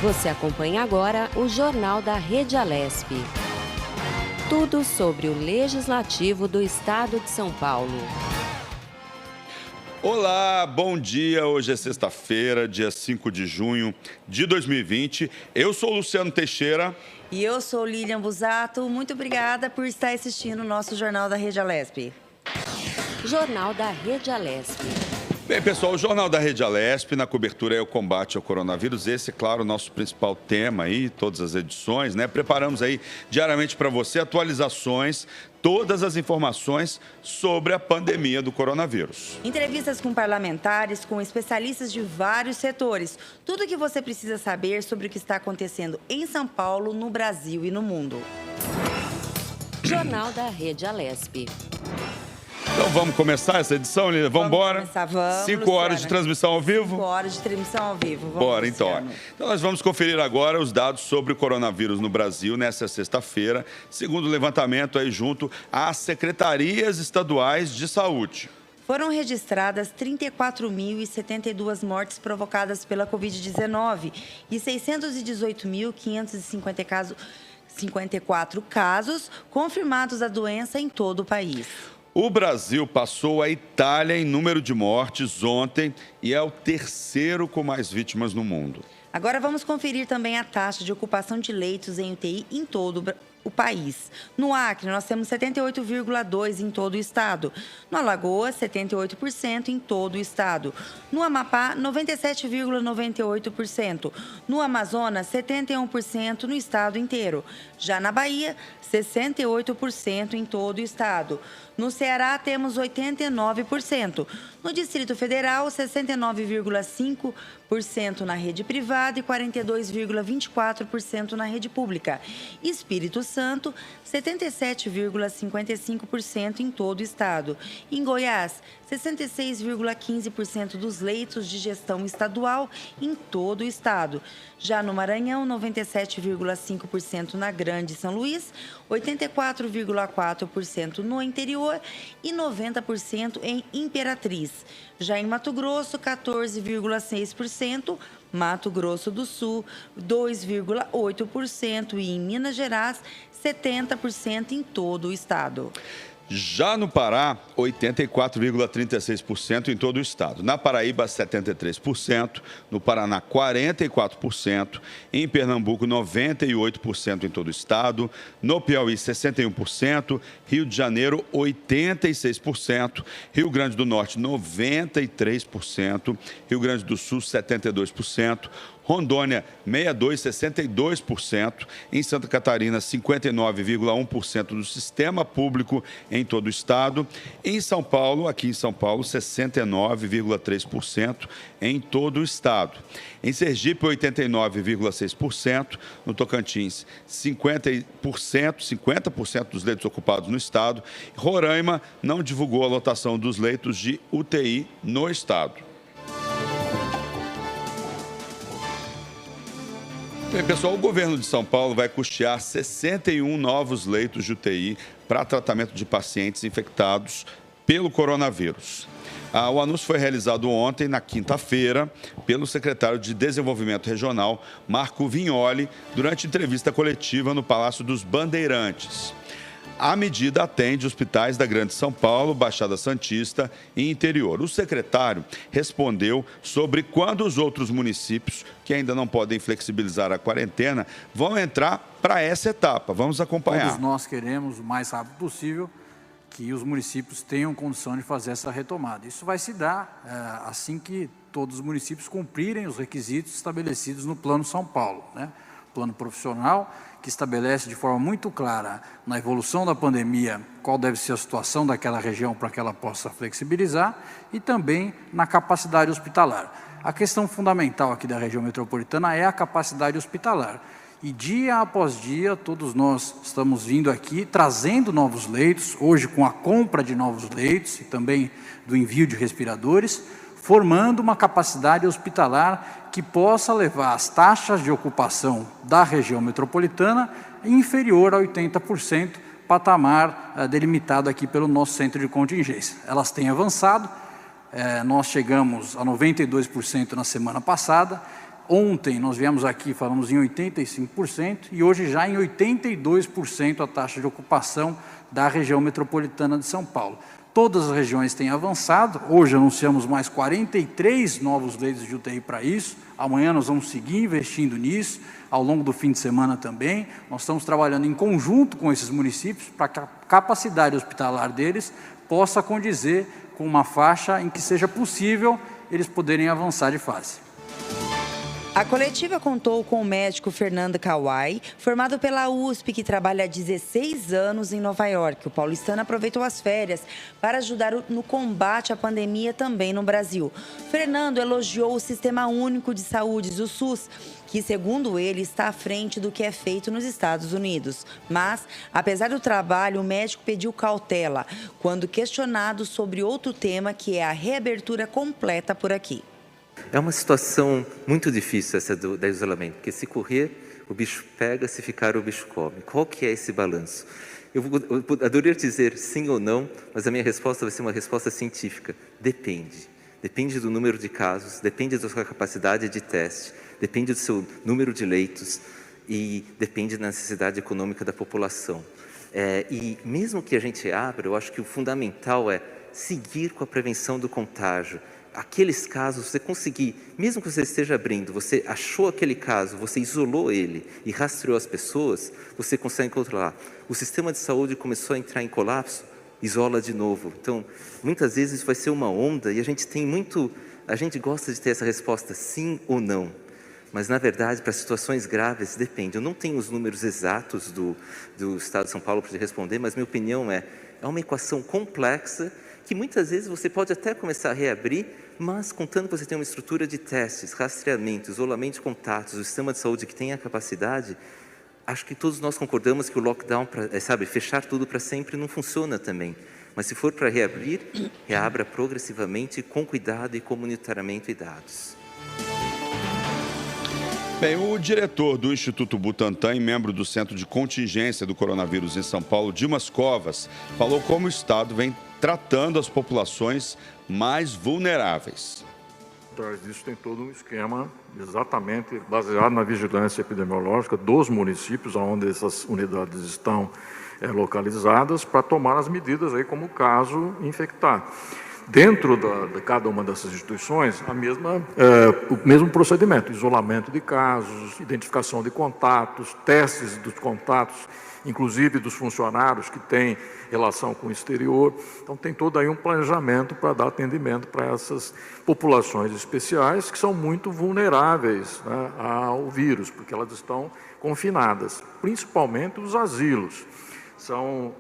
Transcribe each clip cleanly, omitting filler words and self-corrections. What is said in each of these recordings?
Você acompanha agora o Jornal da Rede Alesp. Tudo sobre o Legislativo do Estado de São Paulo. Olá, bom dia. Hoje é sexta-feira, dia 5 de junho de 2020. Eu sou o Luciano Teixeira. E eu sou Lilian Busato. Muito obrigada por estar assistindo o nosso Jornal da Rede Alesp. Jornal da Rede Alesp. Bem, pessoal, o Jornal da Rede Alesp, na cobertura é o combate ao coronavírus. Esse, é claro, o nosso principal tema aí, todas as edições, né? Preparamos aí diariamente para você atualizações, todas as informações sobre a pandemia do coronavírus. Entrevistas com parlamentares, com especialistas de vários setores. Tudo o que você precisa saber sobre o que está acontecendo em São Paulo, no Brasil e no mundo. Jornal da Rede Alesp. Então vamos começar essa edição, Lilian? Vamos embora? Vamos, 5 horas de transmissão ao vivo? 5 horas de transmissão ao vivo. Vamos, Bora, então. Luciano. Então nós vamos conferir agora os dados sobre o coronavírus no Brasil nesta sexta-feira, segundo o levantamento aí junto às secretarias estaduais de saúde. Foram registradas 34.072 mortes provocadas pela Covid-19 e 618.554 casos confirmados da doença em todo o país. O Brasil passou a Itália em número de mortes ontem e é o terceiro com mais vítimas no mundo. Agora vamos conferir também a taxa de ocupação de leitos em UTI em todo o país. No Acre, nós temos 78,2% em todo o estado. No Alagoas, 78% em todo o estado. No Amapá, 97,98%. No Amazonas, 71% no estado inteiro. Já na Bahia, 68% em todo o estado. No Ceará, temos 89%. No Distrito Federal, 69,5% na rede privada e 42,24% na rede pública. Espírito Santo, 77,55% em todo o estado. Em Goiás, 66,15% dos leitos de gestão estadual em todo o estado. Já no Maranhão, 97,5% na Grande São Luís, 84,4% no interior e 90% em Imperatriz. Já em Mato Grosso, 14,6%, Mato Grosso do Sul, 2,8% e em Minas Gerais, 70% em todo o estado. Já no Pará, 84,36% em todo o estado. Na Paraíba, 73%. No Paraná, 44%. Em Pernambuco, 98% em todo o estado. No Piauí, 61%. Rio de Janeiro, 86%. Rio Grande do Norte, 93%. Rio Grande do Sul, 72%. Rondônia, 62%. Em Santa Catarina, 59,1% do sistema público em todo o estado. Em São Paulo, aqui em São Paulo, 69,3% em todo o estado. Em Sergipe, 89,6%. No Tocantins, 50% dos leitos ocupados no estado. Roraima não divulgou a lotação dos leitos de UTI no estado. Bem, pessoal, o governo de São Paulo vai custear 61 novos leitos de UTI para tratamento de pacientes infectados pelo coronavírus. O anúncio foi realizado ontem, na quinta-feira, pelo secretário de Desenvolvimento Regional, Marco Vignoli, durante entrevista coletiva no Palácio dos Bandeirantes. A medida atende hospitais da Grande São Paulo, Baixada Santista e interior. O secretário respondeu sobre quando os outros municípios, que ainda não podem flexibilizar a quarentena, vão entrar para essa etapa. Vamos acompanhar. Todos nós queremos, o mais rápido possível, que os municípios tenham condição de fazer essa retomada. Isso vai se dar assim que todos os municípios cumprirem os requisitos estabelecidos no Plano São Paulo, né? Plano profissional, que estabelece de forma muito clara, na evolução da pandemia, qual deve ser a situação daquela região para que ela possa flexibilizar, e também na capacidade hospitalar. A questão fundamental aqui da região metropolitana é a capacidade hospitalar. E dia após dia, todos nós estamos vindo aqui, trazendo novos leitos, hoje com a compra de novos leitos e também do envio de respiradores, formando uma capacidade hospitalar que possa levar as taxas de ocupação da região metropolitana inferior a 80%, patamar delimitado aqui pelo nosso centro de contingência. Elas têm avançado, nós chegamos a 92% na semana passada, Ontem nós viemos aqui, falamos em 85% e hoje já em 82% a taxa de ocupação da região metropolitana de São Paulo. Todas as regiões têm avançado, hoje anunciamos mais 43 novos leitos de UTI para isso, amanhã nós vamos seguir investindo nisso, ao longo do fim de semana também. Nós estamos trabalhando em conjunto com esses municípios para que a capacidade hospitalar deles possa condizer com uma faixa em que seja possível eles poderem avançar de fase. A coletiva contou com o médico Fernando Kawai, formado pela USP, que trabalha há 16 anos em Nova York. O paulistano aproveitou as férias para ajudar no combate à pandemia também no Brasil. Fernando elogiou o Sistema Único de Saúde, o SUS, que, segundo ele, está à frente do que é feito nos Estados Unidos. Mas, apesar do trabalho, o médico pediu cautela quando questionado sobre outro tema, que é a reabertura completa por aqui. É uma situação muito difícil essa do isolamento, porque se correr, o bicho pega, se ficar, o bicho come. Qual que é esse balanço? Eu adoraria dizer sim ou não, mas a minha resposta vai ser uma resposta científica. Depende. Depende do número de casos, depende da sua capacidade de teste, depende do seu número de leitos e depende da necessidade econômica da população. E mesmo que a gente abra, eu acho que o fundamental é seguir com a prevenção do contágio. Aqueles casos, você conseguir, mesmo que você esteja abrindo, você achou aquele caso, você isolou ele e rastreou as pessoas, você consegue controlar. O sistema de saúde começou a entrar em colapso, isola de novo. Então, muitas vezes isso vai ser uma onda e a gente gosta de ter essa resposta sim ou não. Mas, na verdade, para situações graves, depende. Eu não tenho os números exatos do Estado de São Paulo para te responder, mas minha opinião é uma equação complexa que muitas vezes você pode até começar a reabrir, mas contanto que você tenha uma estrutura de testes, rastreamento, isolamento de contatos, o sistema de saúde que tenha a capacidade, acho que todos nós concordamos que o lockdown, fechar tudo para sempre não funciona também. Mas se for para reabrir, reabra progressivamente, com cuidado e com monitoramento e dados. Bem, o diretor do Instituto Butantan e membro do Centro de Contingência do Coronavírus em São Paulo, Dimas Covas, falou como o Estado vem tratando as populações mais vulneráveis. Atrás disso tem todo um esquema exatamente baseado na vigilância epidemiológica dos municípios onde essas unidades estão localizadas para tomar as medidas aí como o caso infectar. Dentro de cada uma dessas instituições, o mesmo procedimento, isolamento de casos, identificação de contatos, testes dos contatos, inclusive dos funcionários que têm relação com o exterior. Então, tem todo aí um planejamento para dar atendimento para essas populações especiais que são muito vulneráveis, né, ao vírus, porque elas estão confinadas, principalmente os asilos. São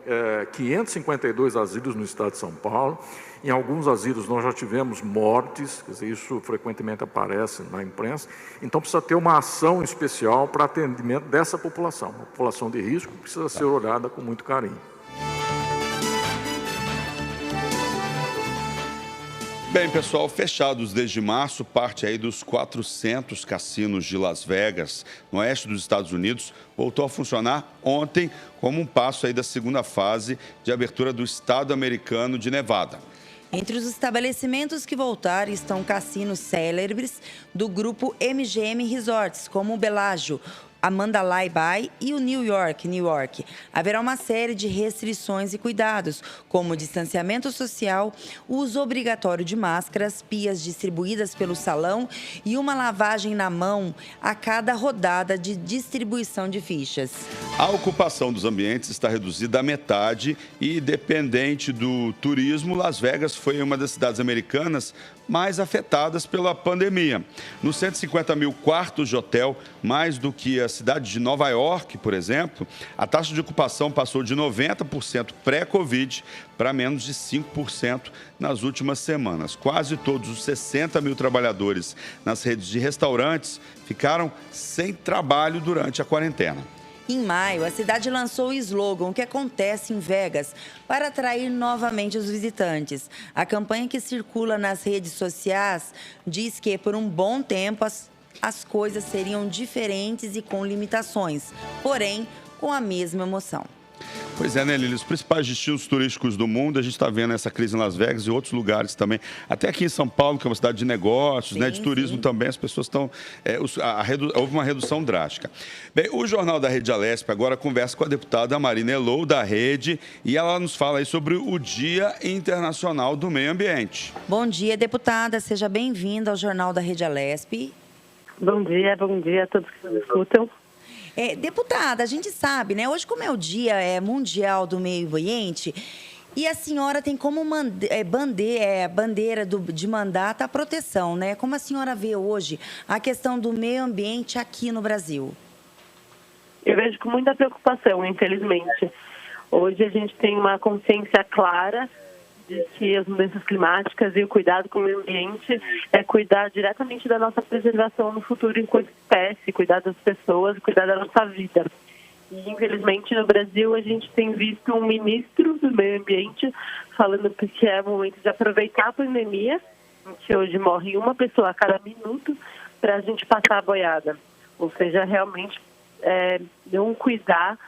552 asilos no estado de São Paulo. Em alguns asilos nós já tivemos mortes, quer dizer, isso frequentemente aparece na imprensa. Então precisa ter uma ação especial para atendimento dessa população. Uma população de risco que precisa ser olhada com muito carinho. Bem, pessoal, fechados desde março, parte aí dos 400 cassinos de Las Vegas, no oeste dos Estados Unidos, voltou a funcionar ontem como um passo aí da segunda fase de abertura do estado americano de Nevada. Entre os estabelecimentos que voltaram estão cassinos célebres do grupo MGM Resorts, como o Bellagio, a Mandalay Bay e o New York. Haverá uma série de restrições e cuidados, como distanciamento social, uso obrigatório de máscaras, pias distribuídas pelo salão e uma lavagem na mão a cada rodada de distribuição de fichas. A ocupação dos ambientes está reduzida à metade e, dependente do turismo, Las Vegas foi uma das cidades americanas mais afetadas pela pandemia. Nos 150 mil quartos de hotel, mais do que a cidade de Nova York, por exemplo, a taxa de ocupação passou de 90% pré-Covid para menos de 5% nas últimas semanas. Quase todos os 60 mil trabalhadores nas redes de restaurantes ficaram sem trabalho durante a quarentena. Em maio, a cidade lançou o slogan "O que acontece em Vegas" para atrair novamente os visitantes. A campanha, que circula nas redes sociais, diz que por um bom tempo as coisas seriam diferentes e com limitações, porém com a mesma emoção. Pois é, né, Lili? Os principais destinos turísticos do mundo, a gente está vendo essa crise em Las Vegas e outros lugares também. Até aqui em São Paulo, que é uma cidade de negócios, Sim, né, de turismo também, as pessoas estão... houve uma redução drástica. Bem, o Jornal da Rede Alesp agora conversa com a deputada Marina Elou, da Rede, e ela nos fala aí sobre o Dia Internacional do Meio Ambiente. Bom dia, deputada. Seja bem-vinda ao Jornal da Rede Alesp. Bom dia a todos que nos escutam. Deputada, a gente sabe, né? Hoje, como é o Dia Mundial do Meio Ambiente, e a senhora tem como bandeira de mandato a proteção, né? Como a senhora vê hoje a questão do meio ambiente aqui no Brasil? Eu vejo com muita preocupação, infelizmente. Hoje a gente tem uma consciência clara de que as mudanças climáticas e o cuidado com o meio ambiente é cuidar diretamente da nossa preservação no futuro enquanto espécie, cuidar das pessoas, cuidar da nossa vida. E, infelizmente, no Brasil, a gente tem visto um ministro do meio ambiente falando que é o momento de aproveitar a pandemia, que hoje morre uma pessoa a cada minuto, para a gente passar a boiada. Ou seja, realmente não cuidar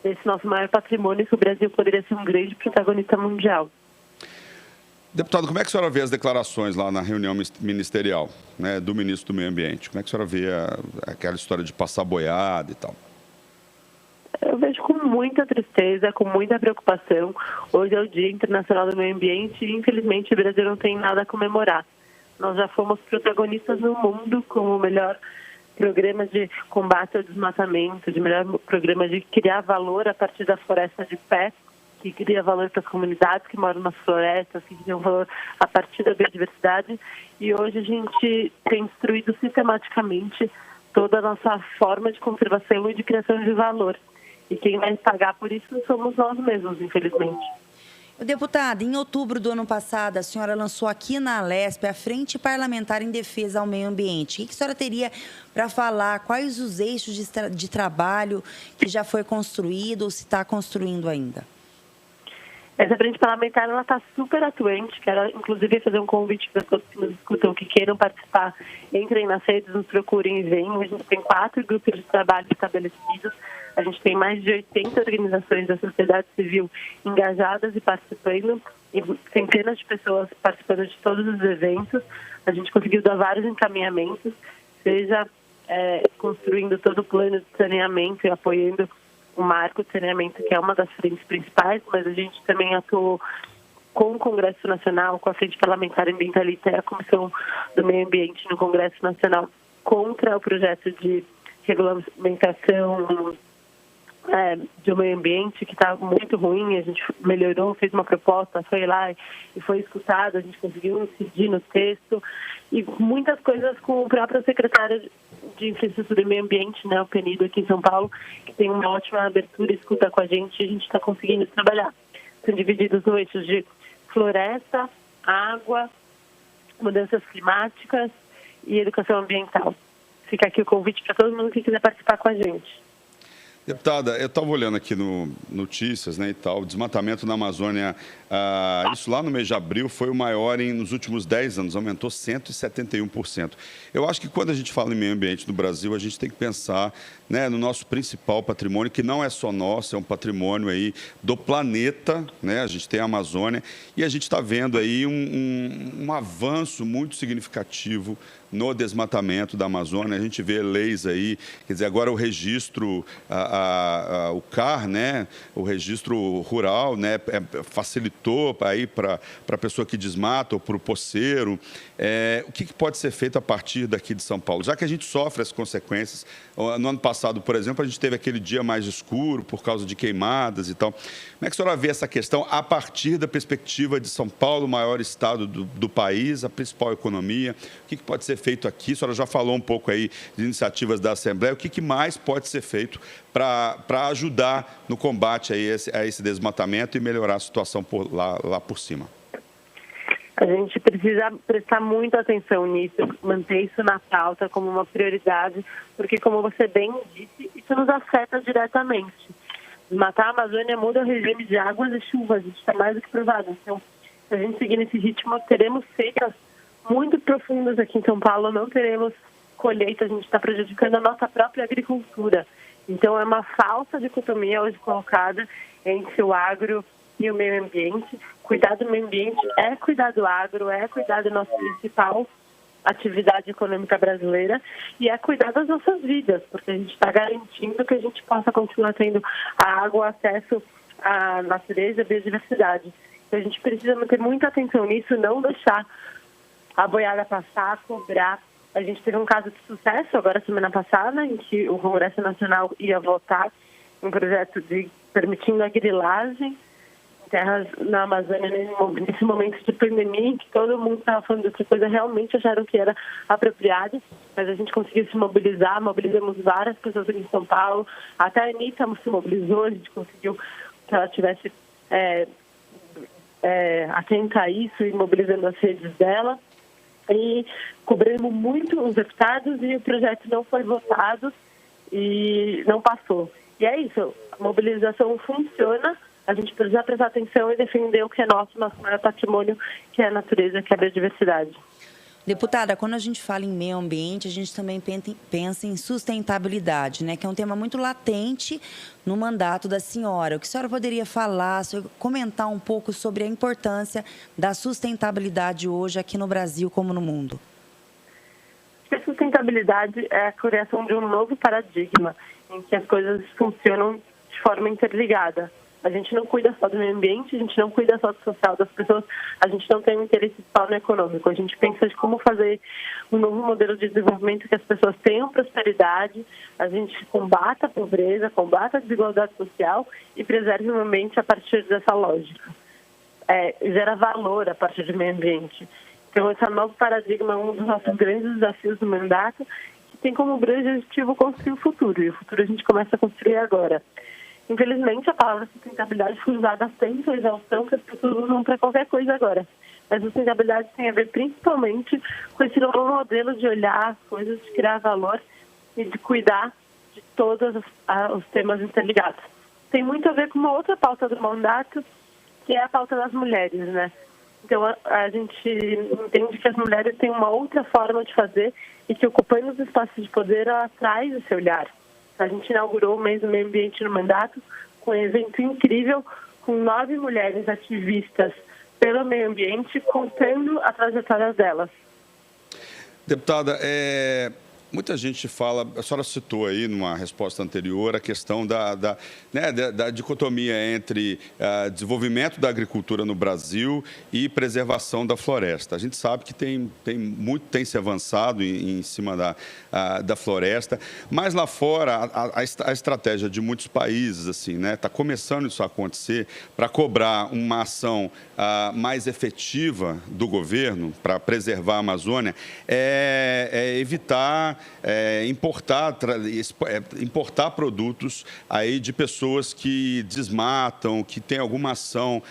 desse nosso maior patrimônio, que o Brasil poderia ser um grande protagonista mundial. Deputado, como é que a senhora vê as declarações lá na reunião ministerial, né, do ministro do Meio Ambiente? Como é que a senhora vê aquela história de passar boiada e tal? Eu vejo com muita tristeza, com muita preocupação. Hoje é o Dia Internacional do Meio Ambiente e, infelizmente, o Brasil não tem nada a comemorar. Nós já fomos protagonistas no mundo como o melhor programa de combate ao desmatamento, de melhor programa de criar valor a partir da floresta de pé, que cria valor para as comunidades que moram nas florestas, que criam valor a partir da biodiversidade. E hoje a gente tem destruído sistematicamente toda a nossa forma de conservação e de criação de valor. E quem vai pagar por isso somos nós mesmos, infelizmente. Deputada, em outubro do ano passado, a senhora lançou aqui na Alesp a Frente Parlamentar em Defesa ao Meio Ambiente. O que a senhora teria para falar? Quais os eixos de trabalho que já foi construído ou se está construindo ainda? Essa frente parlamentar está super atuante. Quero, inclusive, fazer um convite para todos que nos escutam, que queiram participar. Entrem nas redes, nos procurem e venham. A gente tem 4 grupos de trabalho estabelecidos. A gente tem mais de 80 organizações da sociedade civil engajadas e participando, e centenas de pessoas participando de todos os eventos. A gente conseguiu dar vários encaminhamentos, seja construindo todo o plano de saneamento e apoiando o marco de saneamento, que é uma das frentes principais, mas a gente também atuou com o Congresso Nacional, com a Frente Parlamentar Ambientalista e a Comissão do Meio Ambiente no Congresso Nacional contra o projeto de regulamentação do meio ambiente, que está muito ruim. A gente melhorou, fez uma proposta, foi lá e foi escutado, a gente conseguiu incidir no texto, e muitas coisas com o próprio secretário de Infraestrutura e Meio Ambiente, né, o Penido, aqui em São Paulo, que tem uma ótima abertura e escuta com a gente está conseguindo trabalhar. São divididos no eixos de floresta, água, mudanças climáticas e educação ambiental. Fica aqui o convite para todo mundo que quiser participar com a gente. Deputada, eu estava olhando aqui no notícias, né, e tal, o desmatamento na Amazônia, isso lá no mês de abril foi o maior nos últimos 10 anos, aumentou 171%. Eu acho que quando a gente fala em meio ambiente no Brasil, a gente tem que pensar, né, no nosso principal patrimônio, que não é só nosso, é um patrimônio aí do planeta, né, a gente tem a Amazônia, e a gente está vendo aí um avanço muito significativo no desmatamento da Amazônia. A gente vê leis aí, quer dizer, agora o registro, o CAR, né, o registro rural, né, facilitou aí para a pessoa que desmata ou para o poceiro. O que pode ser feito a partir daqui de São Paulo? Já que a gente sofre as consequências, no ano passado, por exemplo, a gente teve aquele dia mais escuro por causa de queimadas e tal. Como é que a senhora vê essa questão a partir da perspectiva de São Paulo, o maior estado do país, a principal economia? O que pode ser feito aqui? A senhora já falou um pouco aí de iniciativas da Assembleia. O que mais pode ser feito para ajudar no combate a esse desmatamento e melhorar a situação lá por cima? A gente precisa prestar muita atenção nisso, manter isso na pauta como uma prioridade, porque, como você bem disse, isso nos afeta diretamente. Desmatar a Amazônia muda o regime de águas e chuvas, isso está mais do que provado. Então, se a gente seguir nesse ritmo, teremos secas muito profundas aqui em São Paulo, não teremos colheita, a gente está prejudicando a nossa própria agricultura. Então, é uma falsa dicotomia hoje colocada entre o agro e o meio ambiente. Cuidar do meio ambiente é cuidar do agro, é cuidar da nossa principal atividade econômica brasileira e é cuidar das nossas vidas, porque a gente está garantindo que a gente possa continuar tendo a água, acesso à natureza e à biodiversidade. Então a gente precisa ter muita atenção nisso, não deixar a boiada passar, cobrar. A gente teve um caso de sucesso agora semana passada, em que o Congresso Nacional ia votar um projeto permitindo a grilagem em terras na Amazônia nesse momento de pandemia, em que todo mundo estava falando de outra coisa, realmente acharam que era apropriado, mas a gente conseguiu se mobilizar, mobilizamos várias pessoas aqui em São Paulo, até a Anitta se mobilizou, a gente conseguiu que ela tivesse atenta a isso e mobilizando as redes dela. E cobramos muito os deputados e o projeto não foi votado e não passou. E é isso, a mobilização funciona, a gente precisa prestar atenção e defender o que é nosso maior patrimônio, que é a natureza, que é a biodiversidade. Deputada, quando a gente fala em meio ambiente, a gente também pensa em sustentabilidade, né? Que é um tema muito latente no mandato da senhora. O que a senhora poderia falar, comentar um pouco sobre a importância da sustentabilidade hoje aqui no Brasil como no mundo? A sustentabilidade é a criação de um novo paradigma, em que as coisas funcionam de forma interligada. A gente não cuida só do meio ambiente, a gente não cuida só do social das pessoas, a gente não tem um interesse só no econômico. A gente pensa de como fazer um novo modelo de desenvolvimento que as pessoas tenham prosperidade, a gente combata a pobreza, combata a desigualdade social e preserve o ambiente a partir dessa lógica. Gera valor a partir do meio ambiente. Então, esse novo paradigma é um dos nossos grandes desafios do mandato, que tem como grande objetivo construir o futuro. E o futuro a gente começa a construir agora. Infelizmente, a palavra sustentabilidade foi usada tanto a exaustão que as pessoas usam para qualquer coisa agora. Mas sustentabilidade tem a ver principalmente com esse novo modelo de olhar as coisas, de criar valor e de cuidar de todos os temas interligados. Tem muito a ver com uma outra pauta do mandato, que é a pauta das mulheres, né? Então, a gente entende que as mulheres têm uma outra forma de fazer e que, ocupando os espaços de poder, ela traz esse olhar. A gente inaugurou o mês do meio ambiente no mandato com um evento incrível, com 9 mulheres ativistas pelo meio ambiente, contando a trajetória delas. Deputada, muita gente fala, a senhora citou aí numa resposta anterior a questão da dicotomia entre desenvolvimento da agricultura no Brasil e preservação da floresta. A gente sabe que tem se avançado em cima da floresta, mas lá fora a estratégia de muitos países assim, né, está começando isso a acontecer para cobrar uma ação mais efetiva do governo para preservar a Amazônia, evitar importar produtos aí de pessoas que desmatam, que têm alguma ação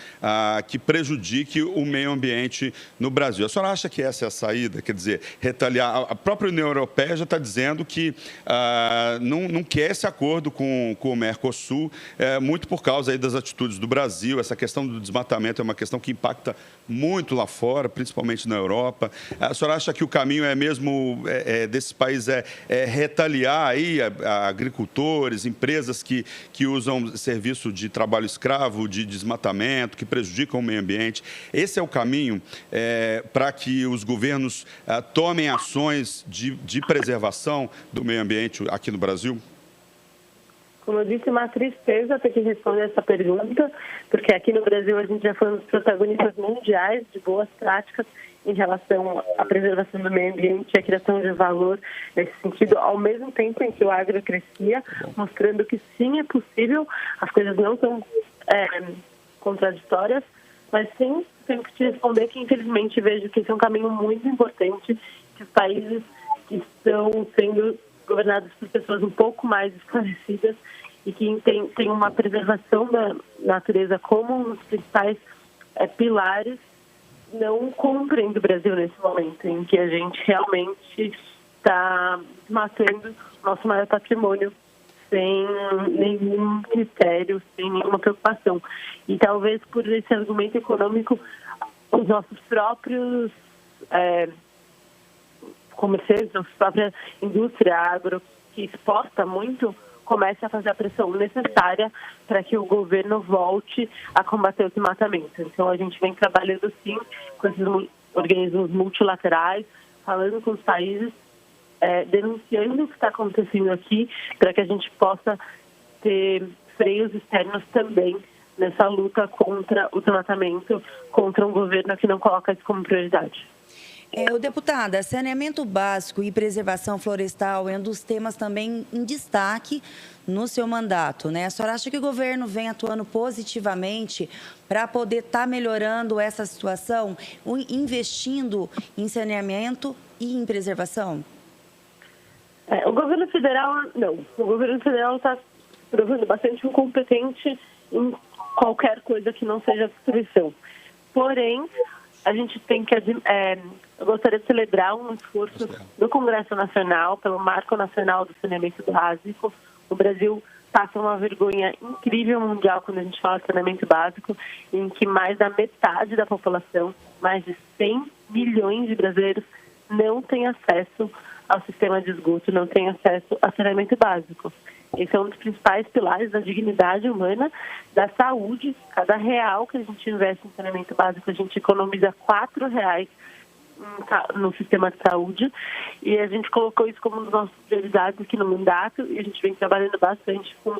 que prejudique o meio ambiente no Brasil. A senhora acha que essa é a saída? Quer dizer, retaliar? A própria União Europeia já está dizendo que não quer esse acordo com o Mercosul, muito por causa aí das atitudes do Brasil. Essa questão do desmatamento é uma questão que impacta muito lá fora, principalmente na Europa. A senhora acha que o caminho é mesmo desses países retaliar aí a agricultores, empresas que usam serviço de trabalho escravo, de desmatamento, que prejudicam o meio ambiente? Esse é o caminho para que os governos tomem ações de preservação do meio ambiente aqui no Brasil? Como eu disse, é uma tristeza ter que responder essa pergunta, porque aqui no Brasil a gente já foi um dos protagonistas mundiais de boas práticas em relação à preservação do meio ambiente e à criação de valor nesse sentido, ao mesmo tempo em que o agro crescia, mostrando que sim, é possível, as coisas não são contraditórias, mas sim, tenho que te responder que infelizmente vejo que esse é um caminho muito importante, que os países que estão sendo governados por pessoas um pouco mais esclarecidas e que tem uma preservação da natureza como um dos principais pilares, não cumprem do Brasil nesse momento, em que a gente realmente está matando nosso maior patrimônio sem nenhum critério, sem nenhuma preocupação. E talvez por esse argumento econômico, os nossos próprios comerciantes, nossa própria indústria agro, que exporta muito comece a fazer a pressão necessária para que o governo volte a combater o desmatamento. Então, a gente vem trabalhando, sim, com esses organismos multilaterais, falando com os países, denunciando o que está acontecendo aqui, para que a gente possa ter freios externos também nessa luta contra o desmatamento, contra um governo que não coloca isso como prioridade. Deputada, saneamento básico e preservação florestal é um dos temas também em destaque no seu mandato, né? A senhora acha que o governo vem atuando positivamente para poder estar melhorando essa situação, investindo em saneamento e em preservação? O governo federal, não. O governo federal está provando bastante incompetente em qualquer coisa que não seja destruição. Porém, a gente tem que... eu gostaria de celebrar um esforço do Congresso Nacional pelo Marco Nacional do Saneamento Básico. O Brasil passa uma vergonha incrível mundial quando a gente fala de saneamento básico, em que mais da metade da população, mais de 100 milhões de brasileiros, não tem acesso ao sistema de esgoto, não tem acesso a saneamento básico. Esse é um dos principais pilares da dignidade humana, da saúde. Cada real que a gente investe em saneamento básico, a gente economiza R$4 no sistema de saúde. E a gente colocou isso como uma das nossas prioridades aqui no mandato, e a gente vem trabalhando bastante com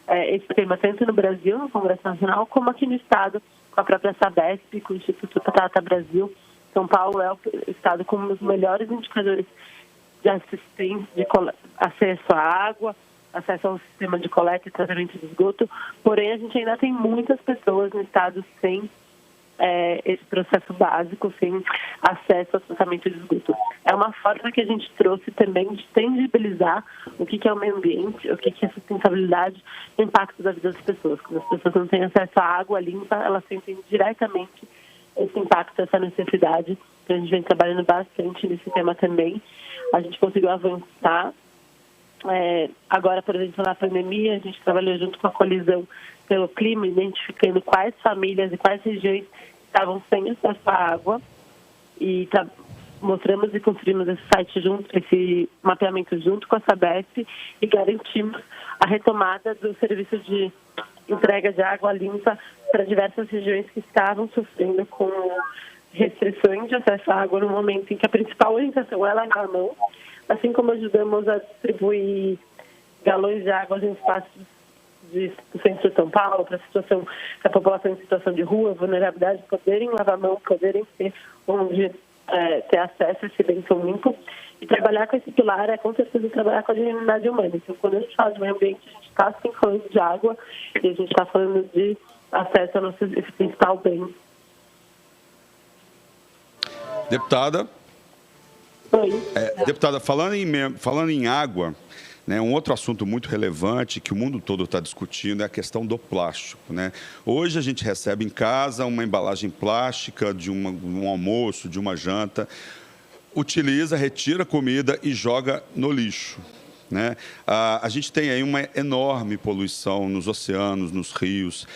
esse tema, tanto no Brasil, no Congresso Nacional, como aqui no Estado, com a própria Sabesp, com o Instituto Tata Brasil. São Paulo é o estado com um dos melhores indicadores de assistência, de acesso à água, acesso ao sistema de coleta e tratamento de esgoto. Porém, a gente ainda tem muitas pessoas no estado sem esse processo básico, sem acesso ao tratamento de esgoto. É uma forma que a gente trouxe também de tangibilizar o que é o meio ambiente, o que é sustentabilidade, o impacto da vida das pessoas. Quando as pessoas não têm acesso à água limpa, elas sentem diretamente esse impacto, essa necessidade. Então, a gente vem trabalhando bastante nesse tema também. A gente conseguiu avançar. Agora, por exemplo, na pandemia, a gente trabalhou junto com a Colisão pelo Clima, identificando quais famílias e quais regiões estavam sem acesso à água. E mostramos e construímos esse mapeamento junto com a Sabesp e garantimos a retomada do serviço de entrega de água limpa para diversas regiões que estavam sofrendo com restrições de acesso à água no momento em que a principal orientação é lavar a mão, assim como ajudamos a distribuir galões de água em espaços do centro de São Paulo, para a população em situação de rua, vulnerabilidade, poderem lavar a mão, poderem ter onde ter acesso a esse bem tão limpo. E trabalhar com esse pilar é, com certeza, trabalhar com a dignidade humana. Então, quando a gente fala de meio ambiente, a gente está, sim, falando de água e a gente está falando de acesso ao nosso esse principal bem. Deputada. Oi. Deputada, falando em água, né, um outro assunto muito relevante que o mundo todo está discutindo é a questão do plástico, né? Hoje a gente recebe em casa uma embalagem plástica de um almoço, de uma janta, utiliza, retira a comida e joga no lixo, né? A gente tem aí uma enorme poluição nos oceanos, nos rios.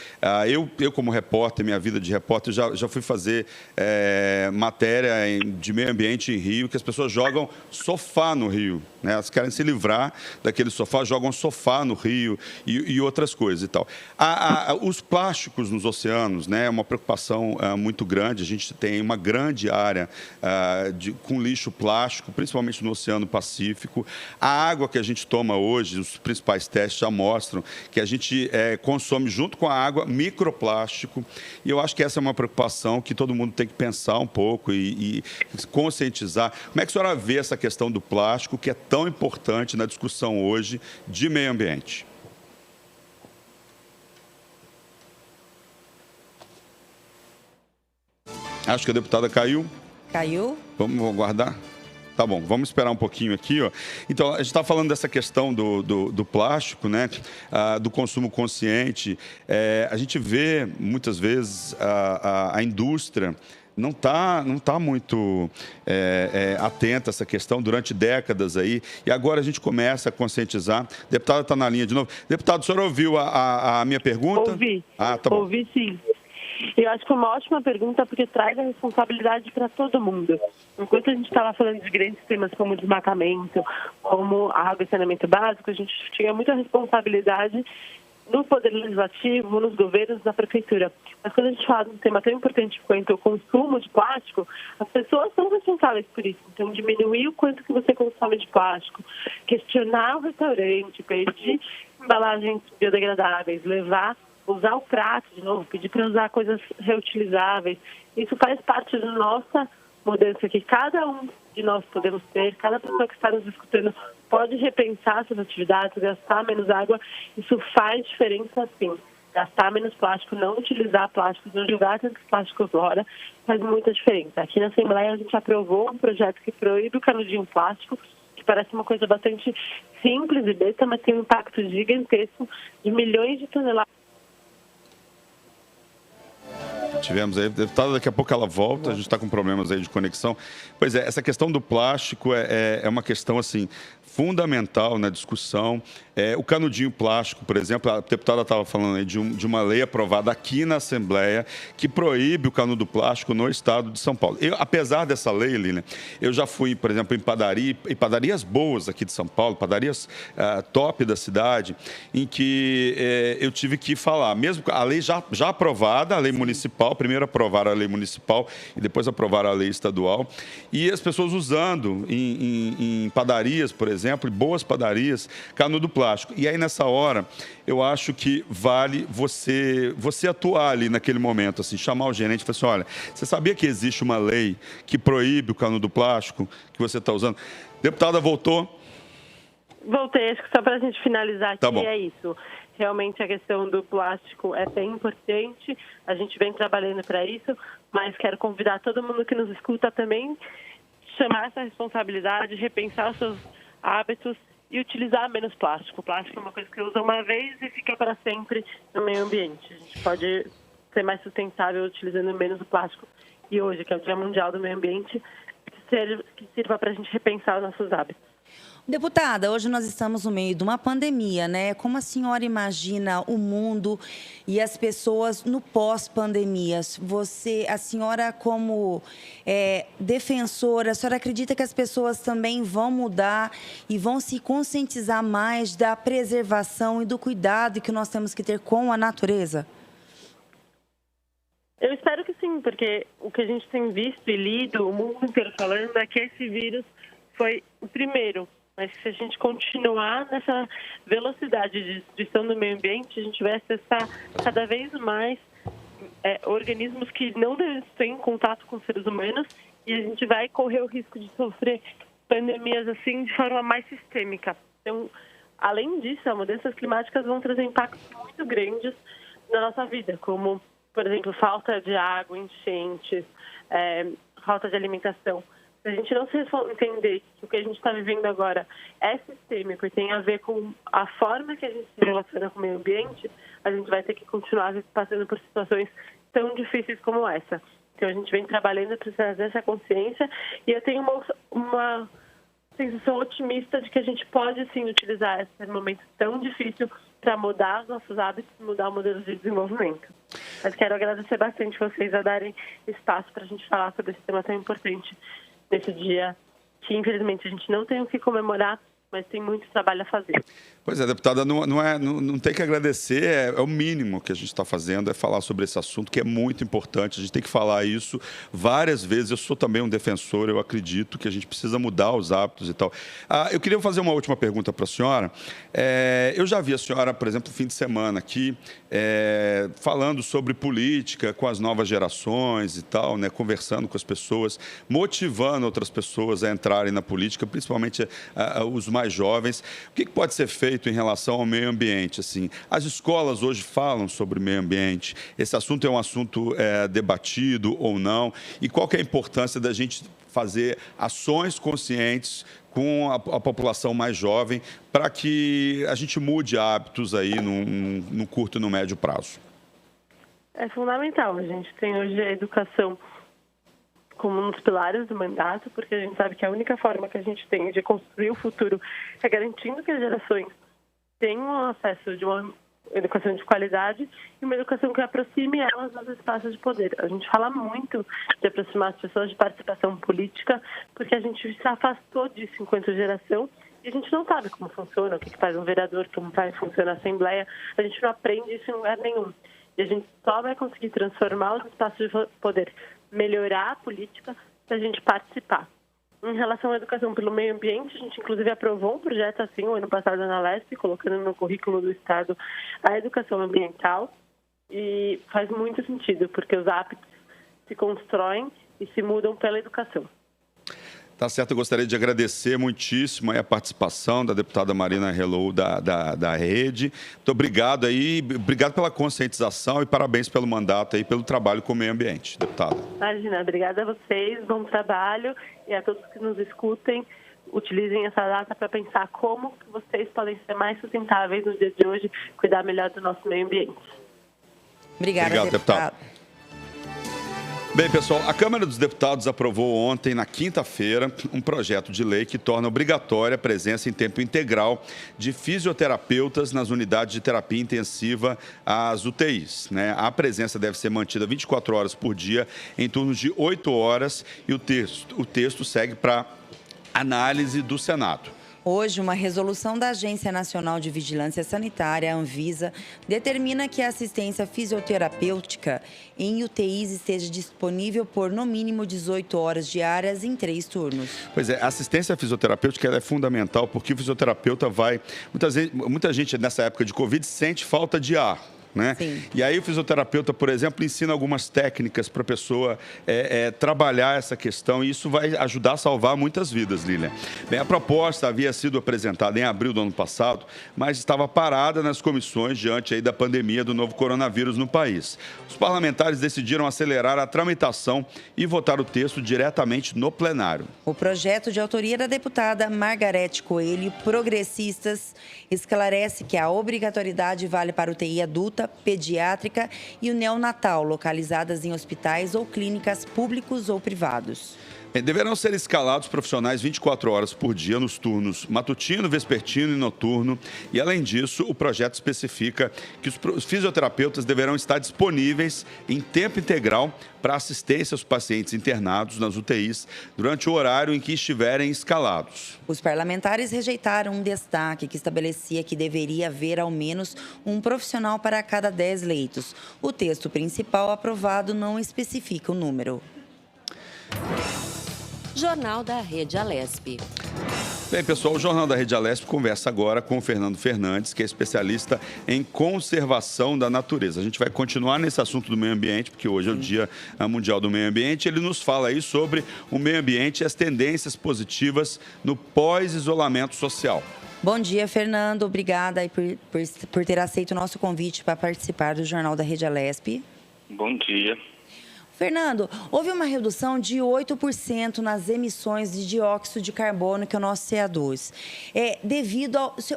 Eu como repórter, minha vida de repórter, já fui fazer matéria de meio ambiente em Rio, que as pessoas jogam sofá no rio, né? Elas querem se livrar daquele sofá, jogam sofá no rio e outras coisas e tal. Os plásticos nos oceanos, né, é uma preocupação muito grande. A gente tem uma grande área com lixo plástico, principalmente no Oceano Pacífico. A água que a gente toma hoje, os principais testes já mostram que a gente consome junto com a água microplástico, e eu acho que essa é uma preocupação que todo mundo tem que pensar um pouco e conscientizar. Como é que a senhora vê essa questão do plástico, que é tão importante na discussão hoje de meio ambiente? Acho que a deputada caiu. Caiu? Vamos aguardar? Tá bom, vamos esperar um pouquinho aqui, ó. Então, a gente está falando dessa questão do plástico, né? Do consumo consciente. A gente vê, muitas vezes, a indústria não tá muito atenta a essa questão durante décadas aí, e agora a gente começa a conscientizar. A deputada está na linha de novo. Deputado, o senhor ouviu a minha pergunta? Ouvi. Tá bom. Ouvi, sim. Eu acho que é uma ótima pergunta, porque traz a responsabilidade para todo mundo. Enquanto a gente estava falando de grandes temas como desmatamento, como água e saneamento básico, a gente tinha muita responsabilidade no Poder Legislativo, nos governos, na Prefeitura. Mas quando a gente fala de um tema tão importante quanto o consumo de plástico, as pessoas são responsáveis por isso. Então, diminuir o quanto que você consome de plástico, questionar o restaurante, pedir embalagens biodegradáveis, usar o prato de novo, pedir para usar coisas reutilizáveis. Isso faz parte da nossa mudança que cada um de nós podemos ter, cada pessoa que está nos escutando pode repensar suas atividades, gastar menos água. Isso faz diferença, sim. Gastar menos plástico, não utilizar plástico, não jogar tantos plásticos fora, faz muita diferença. Aqui na Assembleia a gente aprovou um projeto que proíbe o canudinho plástico, que parece uma coisa bastante simples e besta, mas tem um impacto gigantesco de milhões de toneladas. Tivemos aí, deputada, daqui a pouco ela volta, a gente está com problemas aí de conexão. Pois é, essa questão do plástico é uma questão, assim, fundamental na discussão. O canudinho plástico, por exemplo, a deputada estava falando aí de uma lei aprovada aqui na Assembleia que proíbe o canudo plástico no estado de São Paulo. Apesar dessa lei, Lilian, eu já fui, por exemplo, em padarias boas aqui de São Paulo, padarias top da cidade, em que eu tive que falar, mesmo a lei já aprovada, a lei municipal, primeiro aprovaram a lei municipal e depois aprovaram a lei estadual, e as pessoas usando em padarias, por exemplo, boas padarias, canudo plástico. E aí, nessa hora, eu acho que vale você atuar ali naquele momento, assim, chamar o gerente e falar assim, olha, você sabia que existe uma lei que proíbe o canudo plástico que você está usando? Deputada, voltou? Voltei, acho que só para a gente finalizar aqui, tá bom. É isso. Realmente a questão do plástico é bem importante, a gente vem trabalhando para isso, mas quero convidar todo mundo que nos escuta também, chamar essa responsabilidade, repensar os seus hábitos e utilizar menos plástico. O plástico é uma coisa que usa uma vez e fica para sempre no meio ambiente. A gente pode ser mais sustentável utilizando menos o plástico. E hoje, que é o Dia Mundial do Meio Ambiente, que sirva para a gente repensar os nossos hábitos. Deputada, hoje nós estamos no meio de uma pandemia, né? Como a senhora imagina o mundo e as pessoas no pós-pandemia? A senhora como defensora, a senhora acredita que as pessoas também vão mudar e vão se conscientizar mais da preservação e do cuidado que nós temos que ter com a natureza? Eu espero que sim, porque o que a gente tem visto e lido, o mundo inteiro falando, é que esse vírus foi o primeiro. Mas se a gente continuar nessa velocidade de destruição do meio ambiente, a gente vai acessar cada vez mais organismos que não têm contato com seres humanos e a gente vai correr o risco de sofrer pandemias assim de forma mais sistêmica. Então, além disso, as mudanças climáticas vão trazer impactos muito grandes na nossa vida, como, por exemplo, falta de água, enchentes, falta de alimentação. Se a gente não se entender que o que a gente está vivendo agora é sistêmico e tem a ver com a forma que a gente se relaciona com o meio ambiente, a gente vai ter que continuar passando por situações tão difíceis como essa. Então, a gente vem trabalhando para trazer essa consciência e eu tenho uma sensação otimista de que a gente pode, sim, utilizar esse momento tão difícil para mudar os nossos hábitos e mudar o modelo de desenvolvimento. Mas quero agradecer bastante vocês a darem espaço para a gente falar sobre esse tema tão importante nesse dia que, infelizmente, a gente não tem o que comemorar, mas tem muito trabalho a fazer. Pois é, deputada, não tem que agradecer, é o mínimo que a gente está fazendo, é falar sobre esse assunto, que é muito importante, a gente tem que falar isso várias vezes. Eu sou também um defensor, eu acredito que a gente precisa mudar os hábitos e tal. Eu queria fazer uma última pergunta para a senhora. Eu já vi a senhora, por exemplo, no fim de semana aqui, falando sobre política com as novas gerações e tal, né, conversando com as pessoas, motivando outras pessoas a entrarem na política, principalmente os mais jovens. O que pode ser feito em relação ao meio ambiente? Assim, as escolas hoje falam sobre meio ambiente. Esse assunto é um assunto debatido ou não? E qual que é a importância da gente fazer ações conscientes com a população mais jovem para que a gente mude hábitos aí no curto e no médio prazo? É fundamental. A gente tem hoje a educação como um dos pilares do mandato, porque a gente sabe que a única forma que a gente tem de construir o futuro é garantindo que as gerações tenham acesso de uma educação de qualidade e uma educação que aproxime elas dos espaços de poder. A gente fala muito de aproximar as pessoas de participação política, porque a gente se afastou disso enquanto geração e a gente não sabe como funciona, o que faz um vereador, como funciona a Assembleia. A gente não aprende isso em lugar nenhum. E a gente só vai conseguir transformar os espaços de poder, melhorar a política, se a gente participar. Em relação à educação pelo meio ambiente, a gente inclusive aprovou um projeto assim o ano passado na Lesp, colocando no currículo do Estado a educação ambiental, e faz muito sentido, porque os hábitos se constroem e se mudam pela educação. Tá certo, eu gostaria de agradecer muitíssimo aí a participação da deputada Marina Helou da Rede. Muito obrigado aí, obrigado pela conscientização e parabéns pelo mandato aí, pelo trabalho com o meio ambiente, deputada. Imagina, obrigada a vocês, bom trabalho e a todos que nos escutem. Utilizem essa data para pensar como que vocês podem ser mais sustentáveis no dia de hoje, cuidar melhor do nosso meio ambiente. Obrigada, deputada. Bem, pessoal, a Câmara dos Deputados aprovou ontem, na quinta-feira, um projeto de lei que torna obrigatória a presença em tempo integral de fisioterapeutas nas unidades de terapia intensiva, as UTIs, né? A presença deve ser mantida 24 horas por dia, em turnos de 8 horas, e o texto segue para análise do Senado. Hoje, uma resolução da Agência Nacional de Vigilância Sanitária, a Anvisa, determina que a assistência fisioterapêutica em UTIs esteja disponível por, no mínimo, 18 horas diárias em 3 turnos. Pois é, a assistência fisioterapêutica ela é fundamental porque o fisioterapeuta vai... Muita gente nessa época de Covid sente falta de ar. Né? E aí o fisioterapeuta, por exemplo, ensina algumas técnicas para a pessoa trabalhar essa questão, e isso vai ajudar a salvar muitas vidas, Lília. Bem, a proposta havia sido apresentada em abril do ano passado, mas estava parada nas comissões diante aí da pandemia do novo coronavírus no país. Os parlamentares decidiram acelerar a tramitação e votar o texto diretamente no plenário. O projeto de autoria da deputada Margarete Coelho, Progressistas, esclarece que a obrigatoriedade vale para UTI adulta, pediátrica e o neonatal, localizadas em hospitais ou clínicas públicos ou privados. Deverão ser escalados profissionais 24 horas por dia nos turnos matutino, vespertino e noturno. E, além disso, o projeto especifica que os fisioterapeutas deverão estar disponíveis em tempo integral para assistência aos pacientes internados nas UTIs durante o horário em que estiverem escalados. Os parlamentares rejeitaram um destaque que estabelecia que deveria haver ao menos um profissional para cada 10 leitos. O texto principal aprovado não especifica o número. Jornal da Rede Alesp. Bem, pessoal, o Jornal da Rede Alesp conversa agora com o Fernando Fernandes, que é especialista em conservação da natureza. A gente vai continuar nesse assunto do meio ambiente, porque hoje é o Dia Mundial do Meio Ambiente. Ele nos fala aí sobre o meio ambiente e as tendências positivas no pós-isolamento social. Bom dia, Fernando. Obrigada por ter aceito o nosso convite para participar do Jornal da Rede Alesp. Bom dia. Fernando, houve uma redução de 8% nas emissões de dióxido de carbono, que é o nosso CO2.